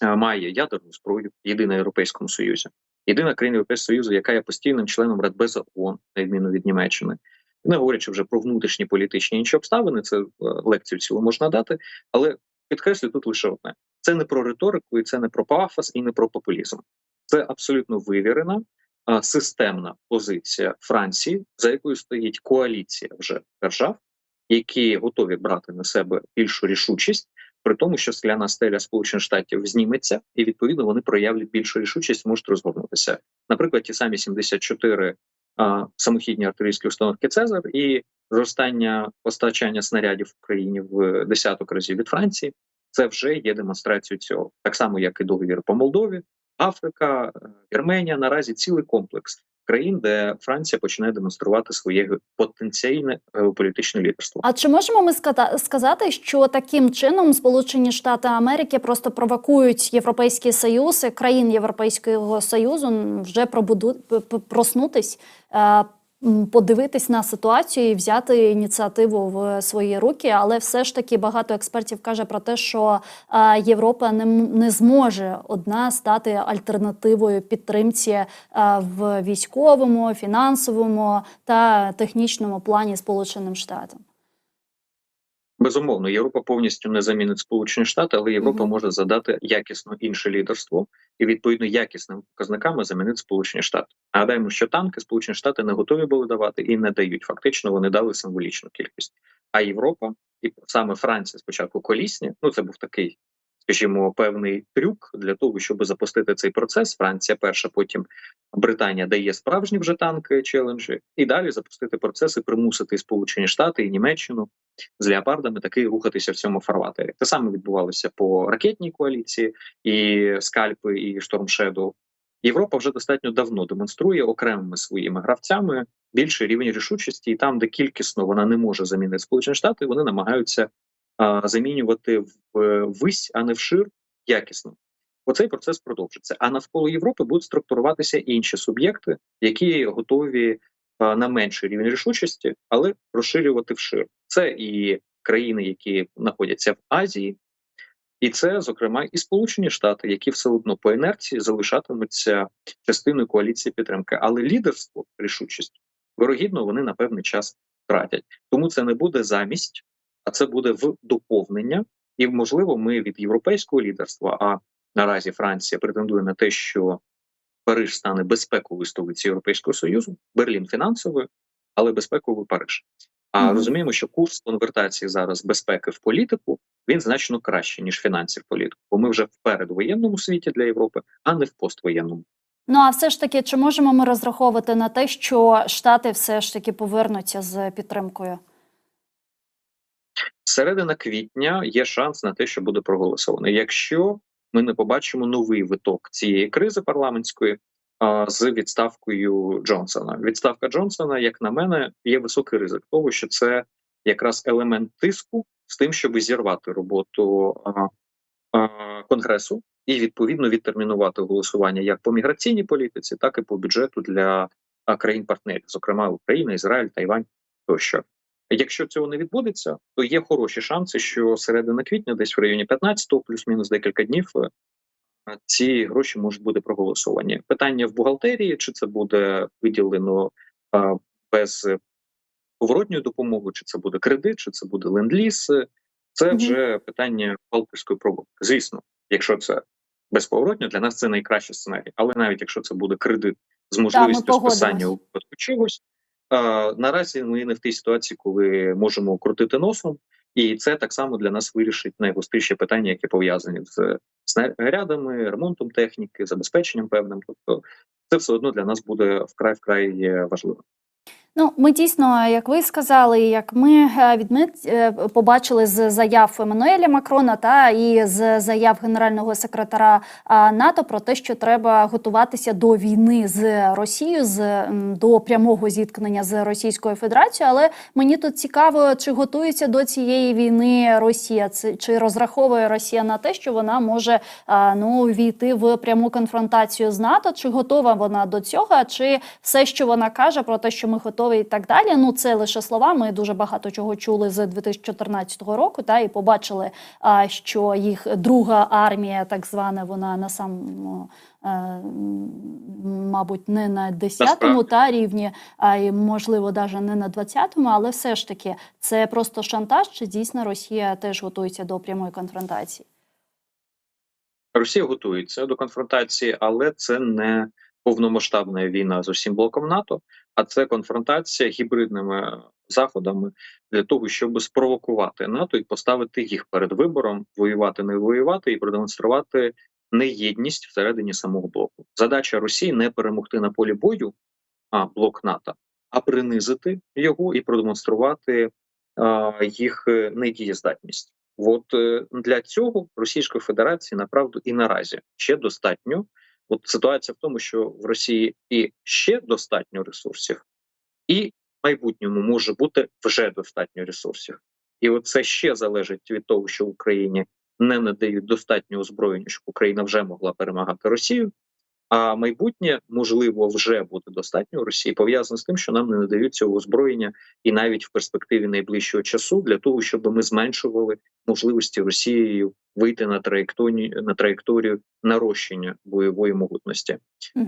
S2: має ядерну зброю, єдина в Європейському Союзі, єдина країна Європейського Союзу, яка є постійним членом Радбезу ООН, на відміну від Німеччини. Не говорячи вже про внутрішні політичні інші обставини, це лекцію цілу можна дати, але підкреслю тут лише одне: це не про риторику, і це не про пафос, і не про популізм. Це абсолютно вивірена, системна позиція Франції, за якою стоїть коаліція вже держав, які готові брати на себе більшу рішучість, при тому, що скляна стеля Сполучених Штатів зніметься, і відповідно вони проявлять більшу рішучість, можуть розгорнутися. Наприклад, ті самі 74 самохідні артилерійські установки «Цезар» і зростання постачання снарядів в Україні в десяток разів від Франції. Це вже є демонстрацією цього. Так само, як і договір по Молдові, Африка, Вірменія. Наразі цілий комплекс країн, де Франція починає демонструвати своє потенційне політичне лідерство.
S1: А чи можемо ми сказати, що таким чином Сполучені Штати Америки просто провокують Європейський Союз, країн Європейського Союзу вже проснутись, подивитись на ситуацію і взяти ініціативу в свої руки, але все ж таки багато експертів каже про те, що Європа не зможе одна стати альтернативою підтримці в військовому, фінансовому та технічному плані Сполученим Штатам.
S2: Безумовно, Європа повністю не замінить Сполучені Штати, але Європа може задати якісно інше лідерство і відповідно якісними показниками замінити Сполучені Штати. Нагадаємо, що танки Сполучені Штати не готові були давати і не дають. Фактично вони дали символічну кількість. А Європа, і саме Франція спочатку колісні, це був такий, скажімо, певний трюк для того, щоб запустити цей процес. Франція перша, потім Британія дає справжні вже танки, челенджі, і далі запустити процес і примусити і Сполучені Штати, і Німеччину з леопардами таки рухатися в цьому фарватері. Те саме відбувалося по ракетній коаліції, і Скальпи, і Штормшедоу. Європа вже достатньо давно демонструє окремими своїми гравцями більший рівень рішучості, і там, де кількісно вона не може замінити Сполучені Штати, вони намагаються замінювати ввись, а не вшир, якісно. Оцей процес продовжиться. А навколо Європи будуть структуруватися інші суб'єкти, які готові на менший рівень рішучості, але розширювати вшир. Це і країни, які знаходяться в Азії, і це, зокрема, і Сполучені Штати, які все одно по інерції залишатимуться частиною коаліції підтримки. Але лідерство, рішучість, вирогідно, вони на певний час втратять. Тому це не буде замість, а це буде в доповнення. І, можливо, ми від європейського лідерства, а наразі Франція претендує на те, що Париж стане безпековою столицею Європейського Союзу, Берлін фінансовою, але безпековий Париж. А розуміємо, що курс конвертації зараз безпеки в політику, він значно кращий, ніж фінансів в політику. Бо ми вже в передвоєнному світі для Європи, а не в поствоєнному.
S1: Ну, а все ж таки, чи можемо ми розраховувати на те, що Штати все ж таки повернуться з підтримкою?
S2: Середина квітня є шанс на те, що буде проголосовано. Якщо ми не побачимо новий виток цієї кризи парламентської з відставкою Джонсона. Відставка Джонсона, як на мене, є високий ризик того, що це якраз елемент тиску з тим, щоб зірвати роботу Конгресу і, відповідно, відтермінувати голосування як по міграційній політиці, так і по бюджету для країн-партнерів, зокрема Україна, Ізраїль, Тайвань тощо. Якщо цього не відбудеться, то є хороші шанси, що середина квітня, десь в районі 15-го, плюс-мінус декілька днів, ці гроші можуть бути проголосовані. Питання в бухгалтерії, чи це буде виділено без поворотньої допомоги, чи це буде кредит, чи це буде ленд-ліз. Це вже питання бухгалтерської проводки. Звісно, якщо це безповоротньо, для нас це найкращий сценарій. Але навіть якщо це буде кредит з можливістю списання у випадку чогось, наразі ми не в тій ситуації, коли можемо крутити носом, і це так само для нас вирішить найгостріші питання, які пов'язані з снарядами, ремонтом техніки, забезпеченням певним. Тобто це все одно для нас буде вкрай важливо.
S1: Ну, ми дійсно, як ви сказали, як ми побачили з заяв Еммануеля Макрона та і з заяв генерального секретаря НАТО про те, що треба готуватися до війни з Росією, до прямого зіткнення з Російською Федерацією. Але мені тут цікаво, чи готується до цієї війни Росія, чи розраховує Росія на те, що вона може війти в пряму конфронтацію з НАТО, чи готова вона до цього, чи все, що вона каже про те, що ми готові і так далі. Ну, це лише слова. Ми дуже багато чого чули з 2014 року, і побачили, що їх друга армія, так звана, вона мабуть, не на 10-му рівні, а й, можливо, навіть не на 20-му, але все ж таки, це просто шантаж, чи дійсно Росія теж готується до прямої конфронтації?
S2: Росія готується до конфронтації, але це не повномасштабна війна з усім блоком НАТО, а це конфронтація гібридними заходами для того, щоб спровокувати НАТО і поставити їх перед вибором, воювати, не воювати, і продемонструвати неєдність всередині самого блоку. Задача Росії не перемогти на полі бою блок НАТО, а принизити його і продемонструвати їх недієздатність. От для цього Російської Федерації, направду, і наразі ще достатньо. От ситуація в тому, що в Росії і ще достатньо ресурсів, і в майбутньому може бути вже достатньо ресурсів. І от це ще залежить від того, що Україні не надають достатньо озброєння, щоб Україна вже могла перемагати Росію, а майбутнє, можливо, вже буде достатньо у Росії, пов'язано з тим, що нам не надають цього озброєння і навіть в перспективі найближчого часу для того, щоб ми зменшували можливості Росією вийти на траєкторію нарощення бойової могутності.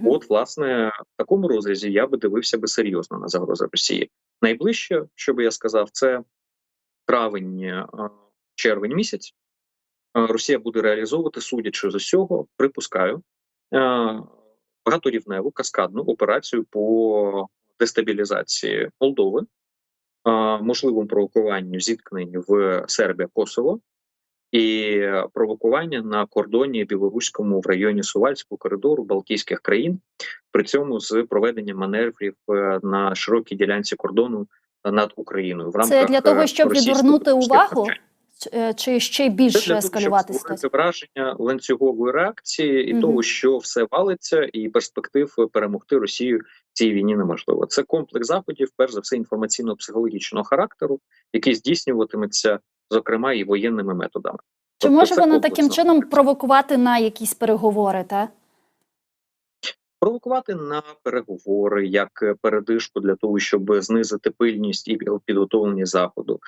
S2: От, власне, в такому розрізі я би дивився серйозно на загрози Росії. Найближче, що би я сказав, це травень-червень місяць. Росія буде реалізовувати, судячи з усього, припускаю, багаторівневу каскадну операцію по дестабілізації Молдови, можливому провокуванню зіткнень в Сербія-Коsovo і провокування на кордоні білоруському в районі Сувальського коридору Балтійських країн, при цьому з проведенням маневрів на широкій ділянці кордону над Україною. В рамках
S1: це для того, щоб відвернути увагу? Чи ще більше ескалювати ситуацію?
S2: Це враження ланцюгової реакції і того, що все валиться, і перспектив перемогти Росію в цій війні неможливо. Це комплекс заходів, перш за все, інформаційно-психологічного характеру, який здійснюватиметься, зокрема, і воєнними методами.
S1: Чи може вона таким чином провокувати на якісь переговори,
S2: Провокувати на переговори як передишку для того, щоб знизити пильність і підготовлення заходу,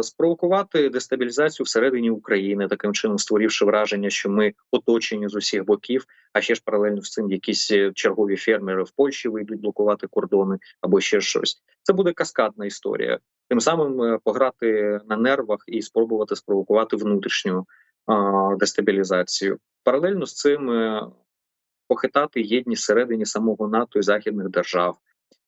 S2: спровокувати дестабілізацію всередині України, таким чином створивши враження, що ми оточені з усіх боків. А ще ж паралельно з цим якісь чергові фермери в Польщі вийдуть блокувати кордони або ще щось. Це буде каскадна історія. Тим самим пограти на нервах і спробувати спровокувати внутрішню дестабілізацію. Паралельно з цим похитати єдність всередині самого НАТО і західних держав.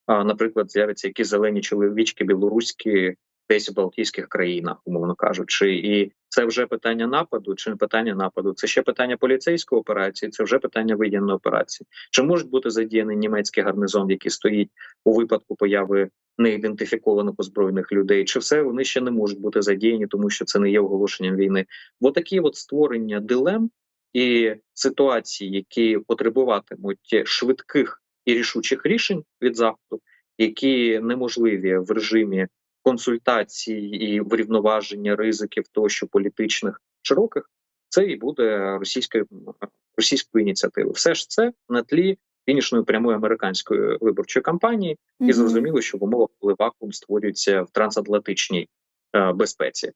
S2: Наприклад, з'являться якісь зелені чоловічки білоруські десь в Балтійських країнах, умовно кажучи, і це вже питання нападу чи не питання нападу. Це ще питання поліцейської операції, це вже питання воєнної операції. Чи можуть бути задіяний німецький гарнизон, який стоїть у випадку появи неідентифікованих озброєних людей? Чи все вони ще не можуть бути задіяні, тому що це не є оголошенням війни? Бо такі от створення дилем і ситуації, які потребуватимуть швидких і рішучих рішень від Заходу, які неможливі в режимі консультацій і врівноваження ризиків тощо політичних широких, це і буде російською ініціативою. Все ж це на тлі фінішної прямої американської виборчої кампанії, і зрозуміло, що в умовах, коли вакуум створюється в трансатлантичній безпеці.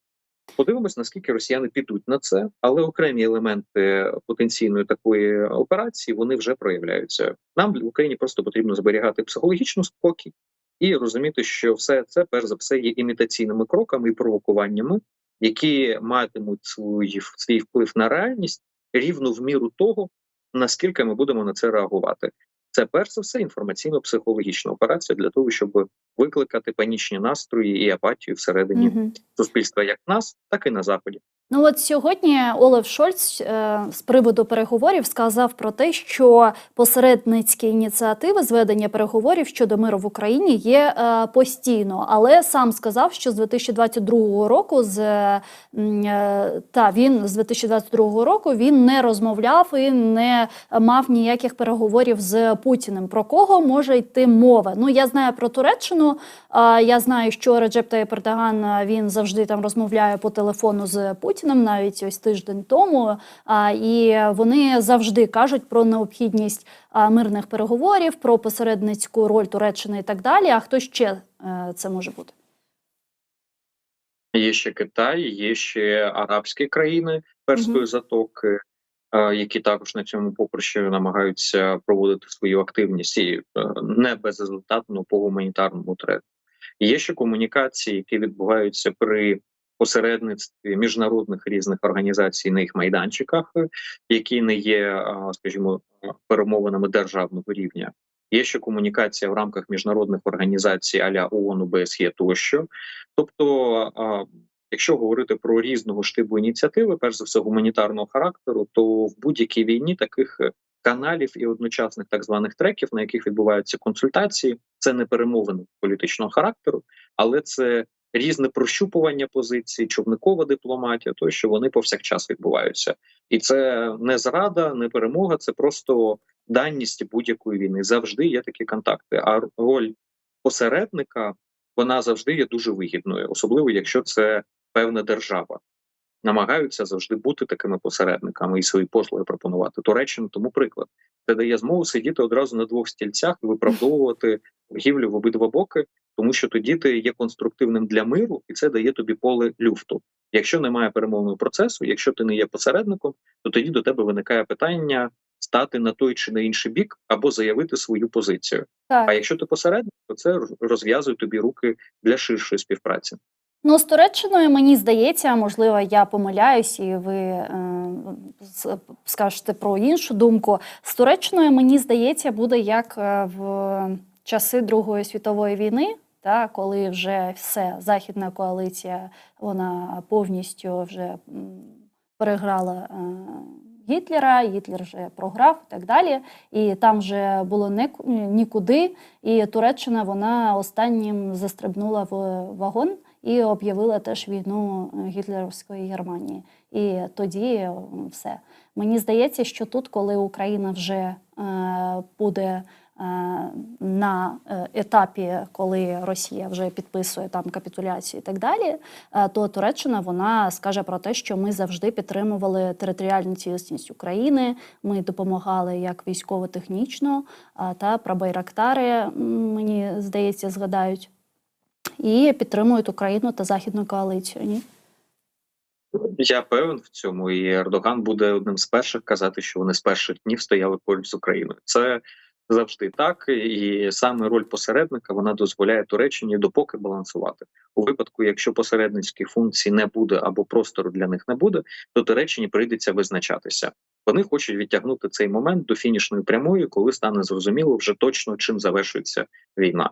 S2: Подивимось, наскільки росіяни підуть на це, але окремі елементи потенційної такої операції вони вже проявляються. Нам в Україні просто потрібно зберігати психологічну спокій і розуміти, що все це перш за все є імітаційними кроками і провокуваннями, які матимуть свій вплив на реальність рівно в міру того, наскільки ми будемо на це реагувати. Це перш за все інформаційно-психологічна операція для того, щоб викликати панічні настрої і апатію всередині суспільства, як нас, так і на Заході.
S1: Ну от сьогодні Олаф Шольц з приводу переговорів сказав про те, що посередницькі ініціативи зведення переговорів щодо миру в Україні є постійно, але сам сказав, що з 2022 року він з 2022 року він не розмовляв і не мав ніяких переговорів з Путіним. Про кого може йти мова? Ну, я знаю про Туреччину, я знаю, що Реджеп Таїп Ердоган, він завжди там розмовляє по телефону з Путіним, навіть ось тиждень тому, і вони завжди кажуть про необхідність мирних переговорів, про посередницьку роль Туреччини і так далі. А хто ще це може бути?
S2: Є ще Китай, є ще арабські країни Перської затоки, які також на цьому поприщі намагаються проводити свою активність і не безрезультатно по гуманітарному треку. Є ще комунікації, які відбуваються при посередництві міжнародних різних організацій на їх майданчиках, які не є, скажімо, перемовинами державного рівня. Є ще комунікація в рамках міжнародних організацій а-ля ООН, ОБСЄ тощо. Тобто, якщо говорити про різного штибу ініціативи, перш за все гуманітарного характеру, то в будь-якій війні таких каналів і одночасних так званих треків, на яких відбуваються консультації, це не перемовини політичного характеру, але це різне прощупування позицій, човникова дипломатія, то що вони повсякчас відбуваються. І це не зрада, не перемога, це просто даність будь-якої війни. Завжди є такі контакти. А роль посередника, вона завжди є дуже вигідною, особливо якщо це певна держава. Намагаються завжди бути такими посередниками і свої послуги пропонувати. Туреччина тому приклад. Це дає змогу сидіти одразу на двох стільцях і виправдовувати торгівлю в обидва боки, тому що тоді ти є конструктивним для миру, і це дає тобі поле люфту. Якщо немає перемовного процесу, якщо ти не є посередником, то тоді до тебе виникає питання стати на той чи на інший бік або заявити свою позицію.
S1: Так.
S2: А якщо ти посередник, то це розв'язує тобі руки для ширшої співпраці.
S1: Ну, з Туреччиною, мені здається, можливо, я помиляюсь, і ви скажете про іншу думку. З Туреччиною, мені здається, буде як в часи Другої світової війни, коли вже все, Західна коаліція, вона повністю вже переграла Гітлера, Гітлер вже програв і так далі. І там вже було нікуди, і Туреччина, вона останнім застрибнула в вагон і об'явила теж війну гітлерівської Германії. І тоді все. Мені здається, що тут, коли Україна вже буде на етапі, коли Росія вже підписує там капітуляцію і так далі, то Туреччина, вона скаже про те, що ми завжди підтримували територіальну цілісність України, ми допомагали як військово-технічно, та про Байрактари, мені здається, згадають, і підтримують Україну та Західну коаліцію, ні?
S2: Я певен в цьому, і Ердоган буде одним з перших казати, що вони з перших днів стояли поруч з Україною. Це завжди так, і саме роль посередника вона дозволяє Туреччині допоки балансувати. У випадку, якщо посередницьких функцій не буде або простору для них не буде, то Туреччині прийдеться визначатися. Вони хочуть відтягнути цей момент до фінішної прямої, коли стане зрозуміло вже точно, чим завершується війна.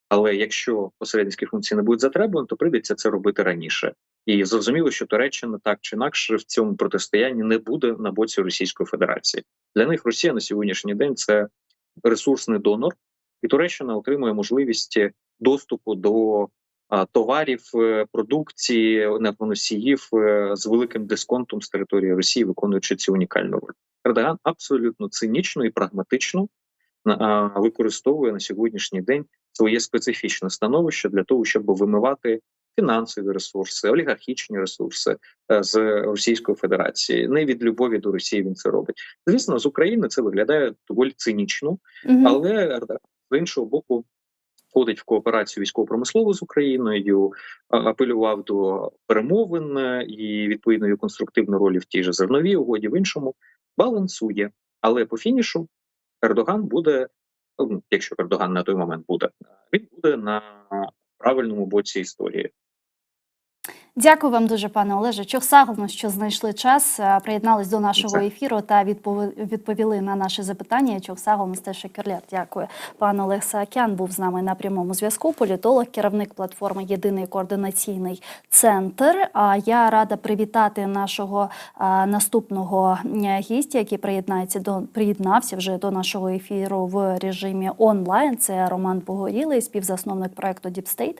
S2: Але якщо посередницькі функції не будуть затребувані, то прийдеться це робити раніше. І зрозуміло, що Туреччина так чи інакше в цьому протистоянні не буде на боці Російської Федерації. Для них Росія на сьогоднішній день це ресурсний донор, і Туреччина отримує можливість доступу до товарів, продукції, енергоносіїв з великим дисконтом з території Росії, виконуючи цю унікальну роль. Ердоган абсолютно цинічно і прагматично використовує на сьогоднішній день своє специфічне становище для того, щоб вимивати фінансові ресурси, олігархічні ресурси з Російської Федерації. Не від любові до Росії він це робить. Звісно, з України це виглядає доволі цинічно, але з іншого боку входить в кооперацію військово-промислову з Україною, апелював до перемовин і відповідної конструктивної ролі в тій же зерновій угоді, в іншому балансує. Але по фінішу Ердоган буде, якщо Ердоган на той момент буде, він буде на правильному боці історії.
S1: Дякую вам дуже, пане Олеже. Чохсаговно, що знайшли час, приєднались до нашого ефіру та відповіли на наші запитання. Чохсаговно, Стешекерлят. Дякую. Пан Олег Саакян був з нами на прямому зв'язку. Політолог, керівник платформи «Єдиний координаційний центр». А я рада привітати нашого наступного гістя, який приєднався вже до нашого ефіру в режимі онлайн. Це Роман Погорілий, співзасновник проекту Deep State,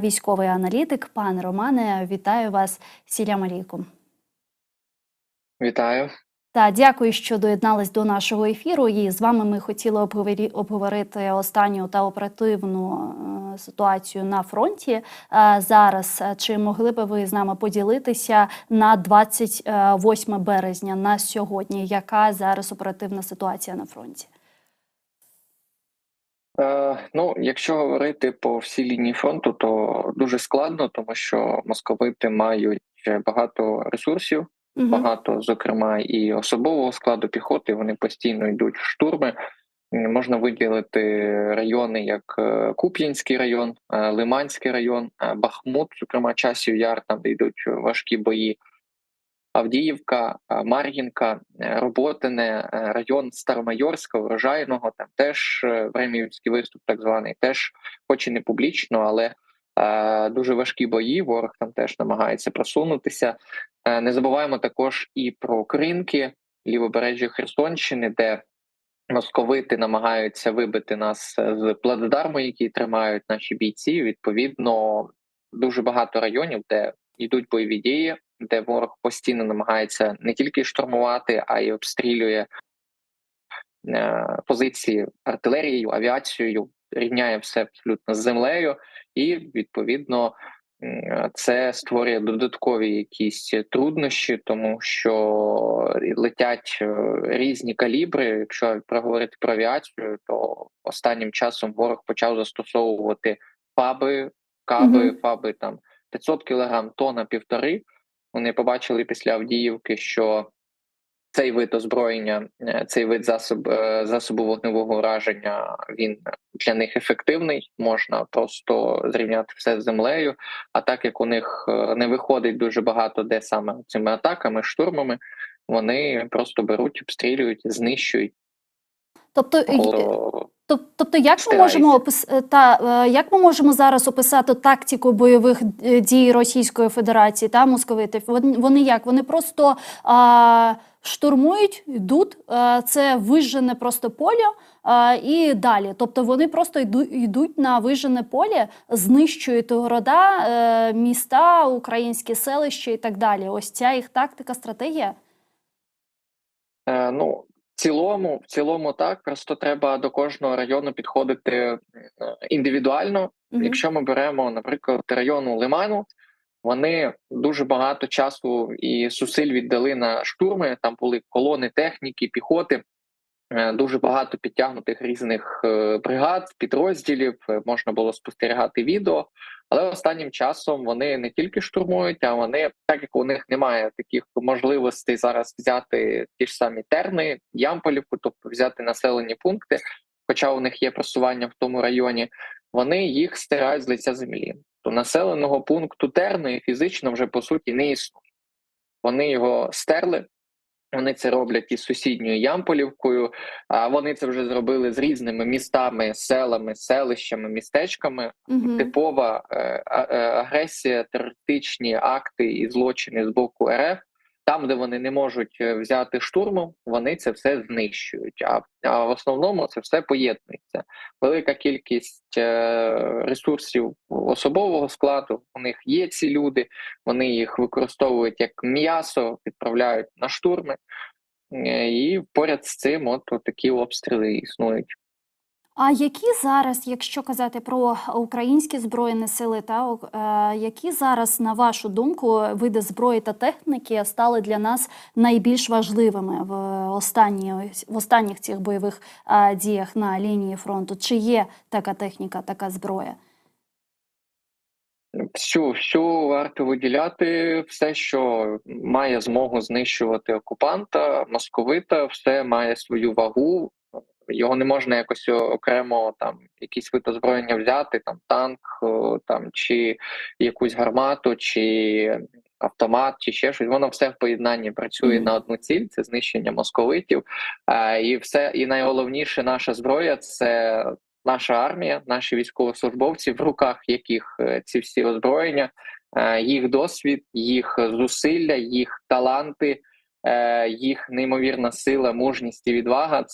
S1: військовий аналітик. Пане Романе, вітаю вас. Сілям алейкум.
S3: Вітаю.
S1: Та дякую, що доєднались до нашого ефіру. І з вами ми хотіли обговорити останню та оперативну ситуацію на фронті. Зараз чи могли би ви з нами поділитися на 28 березня, на сьогодні? Яка зараз оперативна ситуація на фронті?
S3: Якщо говорити по всій лінії фронту, то дуже складно, тому що московити мають багато ресурсів, багато, зокрема, і особового складу піхоти, вони постійно йдуть в штурми. Можна виділити райони, як Куп'янський район, Лиманський район, Бахмут, зокрема, Часів Яр, там, де йдуть важкі бої, Авдіївка, Мар'їнка, Роботине, район Старомайорська, Урожайного, там теж Времіївський виступ так званий, теж, хоч і не публічно, але дуже важкі бої, ворог там теж намагається просунутися. Не забуваємо також і про Кринки, лівобережжя Херсонщини, де московити намагаються вибити нас з плацдарму, який тримають наші бійці. Відповідно, дуже багато районів, де йдуть бойові дії, де ворог постійно намагається не тільки штурмувати, а й обстрілює позиції артилерією, авіацією, рівняє все абсолютно з землею, і відповідно це створює додаткові якісь труднощі, тому що летять різні калібри. Якщо проговорити про авіацію, то останнім часом ворог почав застосовувати фаби, фаби там 500 кг, тонна, 1,5. Вони побачили після Авдіївки, що цей вид озброєння, цей вид засобу вогневого ураження, він для них ефективний, можна просто зрівняти все з землею. А так як у них не виходить дуже багато де саме цими атаками, штурмами, вони просто беруть, обстрілюють, знищують.
S1: Тобто, як ми можемо зараз описати тактику бойових дій Російської Федерації та московитів? Вони як? Вони просто штурмують, йдуть, це вижжене просто поле і далі. Тобто вони просто йдуть на вижжене поле, знищують города, міста, українські селища і так далі. Ось ця їх тактика, стратегія?
S3: В цілому так, просто треба до кожного району підходити індивідуально. Якщо ми беремо, наприклад, району Лиману, вони дуже багато часу і зусиль віддали на штурми, там були колони техніки, піхоти, дуже багато підтягнутих різних бригад, підрозділів, можна було спостерігати відео. Але останнім часом вони не тільки штурмують, а вони, так як у них немає таких можливостей зараз взяти ті ж самі Терни, Ямполівку, тобто взяти населені пункти, хоча у них є просування в тому районі, вони їх стирають з лиця землі. То населеного пункту Терни фізично вже по суті не існує. Вони його стерли. Вони це роблять із сусідньою Ямполівкою, а вони це вже зробили з різними містами, селами, селищами, містечками. Типова агресія, терористичні акти і злочини з боку РФ. Там, де вони не можуть взяти штурмом, вони це все знищують. А в основному це все поєднується. Велика кількість ресурсів особового складу, у них є ці люди, вони їх використовують як м'ясо, відправляють на штурми. І поряд з цим от такі обстріли існують.
S1: А які зараз, якщо казати про українські збройні сили, які зараз, на вашу думку, види зброї та техніки стали для нас найбільш важливими в останніх цих бойових діях на лінії фронту? Чи є така техніка, така зброя?
S3: Всю варто виділяти, все, що має змогу знищувати окупанта, московита, все має свою вагу. Його не можна якось окремо там якийсь вид озброєння взяти, там танк, там чи якусь гармату, чи автомат, чи ще щось. Воно все в поєднанні працює на одну ціль, це знищення московитів. І найголовніше наша зброя це наша армія, наші військовослужбовці, в руках яких ці всі озброєння, їх досвід, їх зусилля, їх таланти, їх неймовірна сила, мужність і відвага –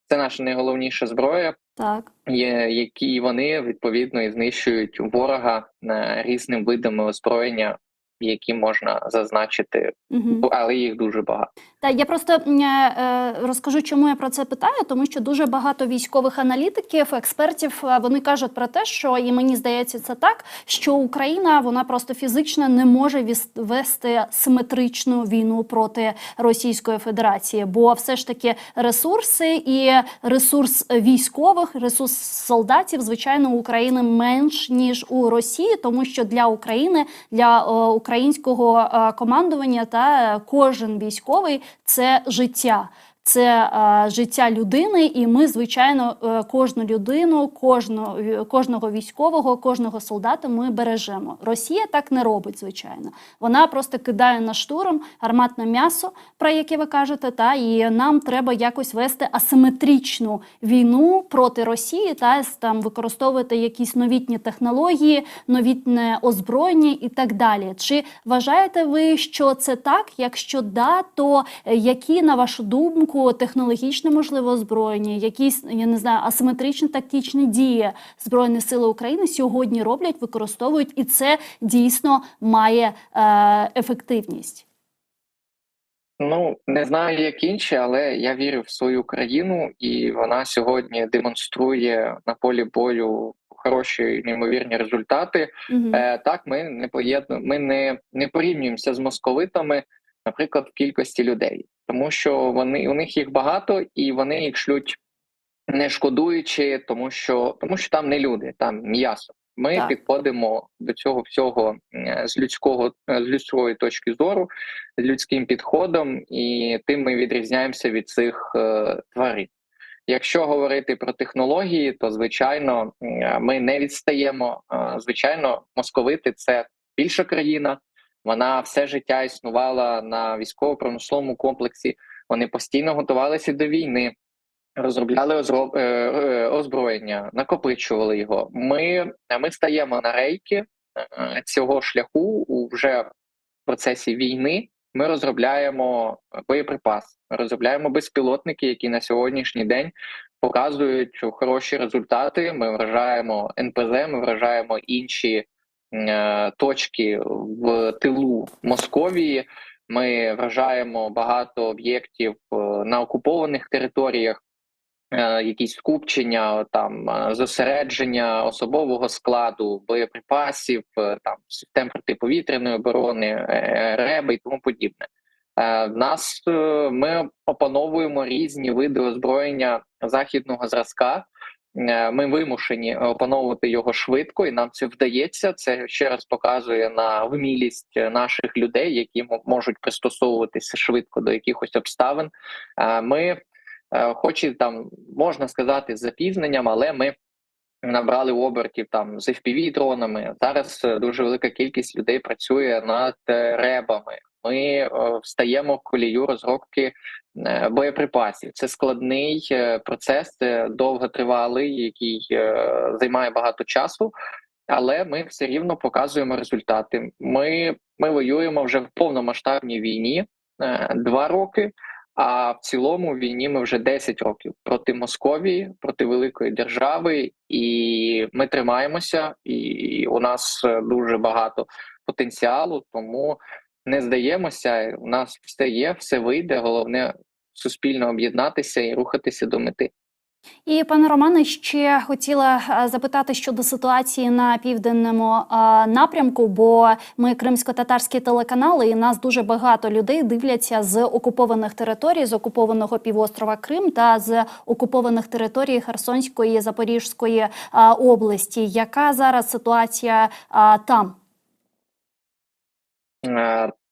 S3: це наша найголовніша зброя, які вони, відповідно, і знищують ворога різними видами озброєння, які можна зазначити, але їх дуже багато.
S1: Я просто розкажу, чому я про це питаю, тому що дуже багато військових аналітиків, експертів, вони кажуть про те, що, і мені здається це так, що Україна, вона просто фізично не може вести симетричну війну проти Російської Федерації, бо все ж таки ресурси і ресурс військових, ресурс солдатів, звичайно, у України менш, ніж у Росії, тому що для України, для українського командування та кожен військовий – це життя. Це життя людини, і ми, звичайно, кожну людину, кожного військового, кожного солдата ми бережемо. Росія так не робить, звичайно. Вона просто кидає на штурм гарматне м'ясо, про яке ви кажете, і нам треба якось вести асиметричну війну проти Росії, там використовувати якісь новітні технології, новітне озброєння і так далі. Чи вважаєте ви, що це так? Якщо да, то які, на вашу думку, технологічне, можливо, озброєння, якісь, я не знаю, асиметричні тактичні дії Збройні Сили України сьогодні роблять, використовують, і це дійсно має ефективність?
S3: Не знаю, як інші, але я вірю в свою країну, і вона сьогодні демонструє на полі бою хороші, неймовірні результати. Так, ми не порівнюємося з московитами, наприклад, в кількості людей. Тому що у них їх багато, і вони їх шлють не шкодуючи, тому що там не люди, там м'ясо. Ми підходимо до цього всього з людської точки зору, з людським підходом, і тим ми відрізняємося від цих тварин. Якщо говорити про технології, то, звичайно, ми не відстаємо. Звичайно, московити – це більша країна. Вона все життя існувала на військово-промисловому комплексі, вони постійно готувалися до війни, розробляли озброєння, накопичували його. Ми стаємо на рейки цього шляху вже в процесі війни. Ми розробляємо боєприпас, розробляємо безпілотники, які на сьогоднішній день показують хороші результати. Ми вражаємо НПЗ, ми вражаємо інші точки в тилу Московії. Ми вражаємо багато об'єктів на окупованих територіях, якісь скупчення, там зосередження особового складу, боєприпасів, там систем протиповітряної оборони, РЕБ і тому подібне. Ми опановуємо різні види озброєння західного зразка. Ми вимушені опановувати його швидко, і нам це вдається. Це ще раз показує на вмілість наших людей, які можуть пристосовуватися швидко до якихось обставин. Ми, хоч і там можна сказати з запізненням, але ми набрали обертів там з FPV-дронами. Зараз дуже велика кількість людей працює над ребами. Ми встаємо в колію розробки боєприпасів. Це складний процес, це довготривалий, який займає багато часу, але ми все рівно показуємо результати. Ми воюємо вже в повномасштабній війні 2 роки, а в цілому в війні ми вже 10 років проти Московії, проти великої держави, і ми тримаємося, і у нас дуже багато потенціалу, тому не здаємося, у нас все є, все вийде, головне суспільно об'єднатися і рухатися до мети.
S1: І, пане Романе, ще хотіла запитати щодо ситуації на південному напрямку, бо ми кримсько-татарські телеканали, і нас дуже багато людей дивляться з окупованих територій, з окупованого півострова Крим та з окупованих територій Херсонської і Запорізької області. Яка зараз ситуація там?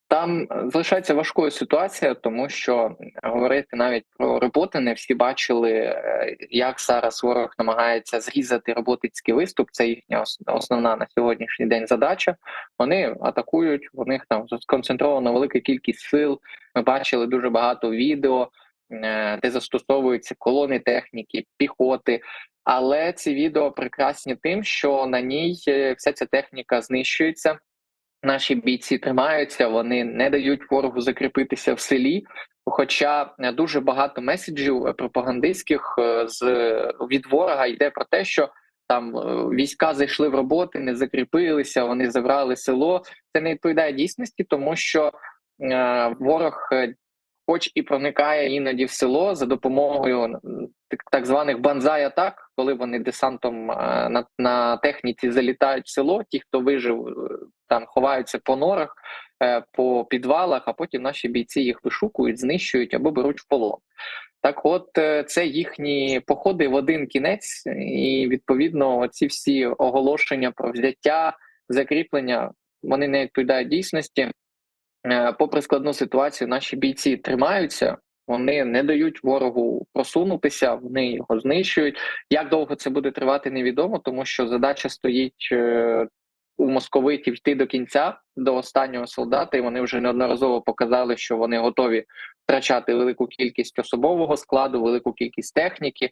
S3: Там залишається важкою ситуація, тому що говорити навіть про роботи, не всі бачили, як зараз ворог намагається зрізати роботицький виступ. Це їхня основна на сьогоднішній день задача. Вони атакують, у них там сконцентрована велика кількість сил. Ми бачили дуже багато відео, де застосовуються колони техніки, піхоти. Але ці відео прекрасні тим, що на ній вся ця техніка знищується. Наші бійці тримаються, вони не дають ворогу закріпитися в селі. Хоча дуже багато меседжів пропагандистських від ворога йде про те, що там війська зайшли в роботи, не закріпилися, вони забрали село. Це не відповідає дійсності, тому що ворог хоч і проникає іноді в село за допомогою так званих банзай-атак, коли вони десантом на техніці залітають в село, ті, хто вижив, там ховаються по норах, по підвалах, а потім наші бійці їх вишукують, знищують або беруть в полон. Так от, це їхні походи в один кінець, і відповідно ці всі оголошення про взяття, закріплення, вони не відповідають дійсності. Попри складну ситуацію, наші бійці тримаються, вони не дають ворогу просунутися, вони його знищують. Як довго це буде тривати, невідомо, тому що задача стоїть у московитів йти до кінця, до останнього солдата, і вони вже неодноразово показали, що вони готові втрачати велику кількість особового складу, велику кількість техніки,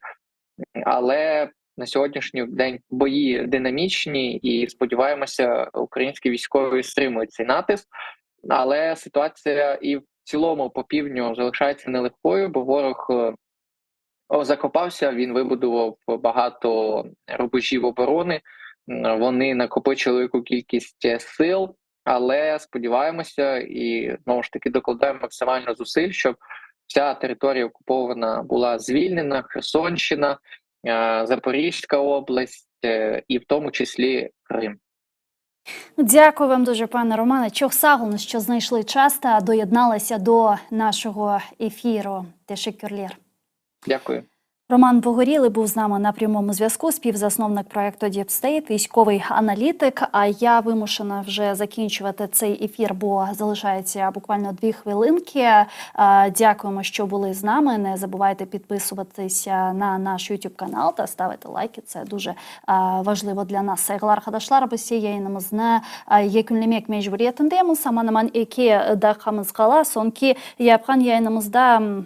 S3: але на сьогоднішній день бої динамічні, і сподіваємося, українські військові стримують цей натиск. Але ситуація і в цілому по півдню залишається нелегкою, бо ворог закопався, він вибудував багато рубежів оборони, вони накопичили велику кількість сил, але сподіваємося і, знову ж таки, докладаємо максимально зусиль, щоб вся територія окупована була звільнена, Херсонщина, Запорізька область і в тому числі Крим.
S1: Дякую вам дуже, пане Романе. Чохсагун, що знайшли час та доєдналися до нашого ефіру. Тешекюрлєр.
S3: Дякую.
S1: Роман Погорілий був з нами на прямому зв'язку, співзасновник проєкту Deep State, військовий аналітик. А я вимушена вже закінчувати цей ефір, бо залишається буквально 2 хвилинки. Дякуємо, що були з нами. Не забувайте підписуватися на наш YouTube канал та ставити лайки. Це дуже важливо для нас. Сайгылар кадашлар, біз yayınımızны екүнлемек мәжбүриетіндеміз. Саманаман эки дақамыз қала. Сонки япқан yayınımızda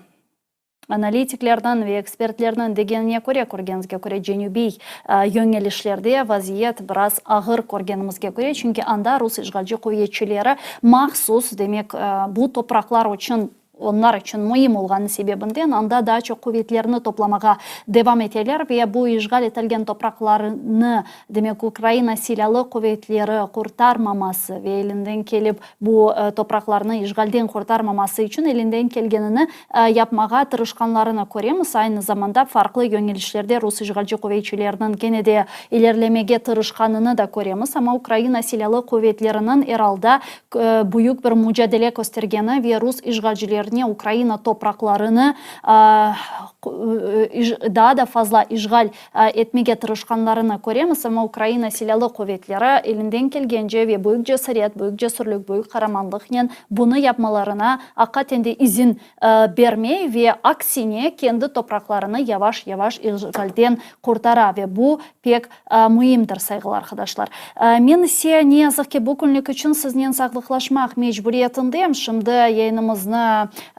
S1: аналитиклерден ве экспертлерден дегеніне көргенімізге көре Женюбей йөңелішлерде вазиет біраз ағыр көргенімізге көре, чүнки анда рус ишгалчы көйетчілері махсус демек бұл топрақлар үшін onlar üçün mühim olğаны себебинден анда дача кuvvetlerini топламага devam etелер ve bu işgal etilgen topraklarını demek Ukrayna silahlı kuvvetleri kurtarmaması ve elinden kelip bu topraklarını işgalden kurtarmaması için elinden kelgenini yapmağa tırışkanlarını göremiz. Aynı zamanda farklı yönelişlerde Rus işgalci kuvvetçilerinin gene de ilerlemege tırışkanını da göremiz. Ama Ukrayna silahlı kuvvetlerinin herhalde büyük bir mücadele göstergeni ve Rus işgalcilerine Ukrayna topraklarını daha da fazla işgal etmege tırışkanlarını göremiz. Ama Ukrayna silahlı kuvvetleri elinden kelgence ve büyük cesaret, büyük cesurluk, büyük kahramanlıkla bunu yapmalarına hakikaten de izin vermey ve aksine kendi topraklarını yavaş yavaş işgalden kurtara ve bu pek mühimdir saygılı arkadaşlar. Men ise ne yazık ki bu günlük için sizden saklıklaşmak mecburiyetindeyim. Şimdi yayınımızın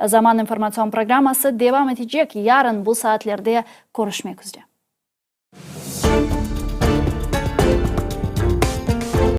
S1: Zaman informasyon programması devam edecek. Yarın bu saatlerde görüşmek üzere.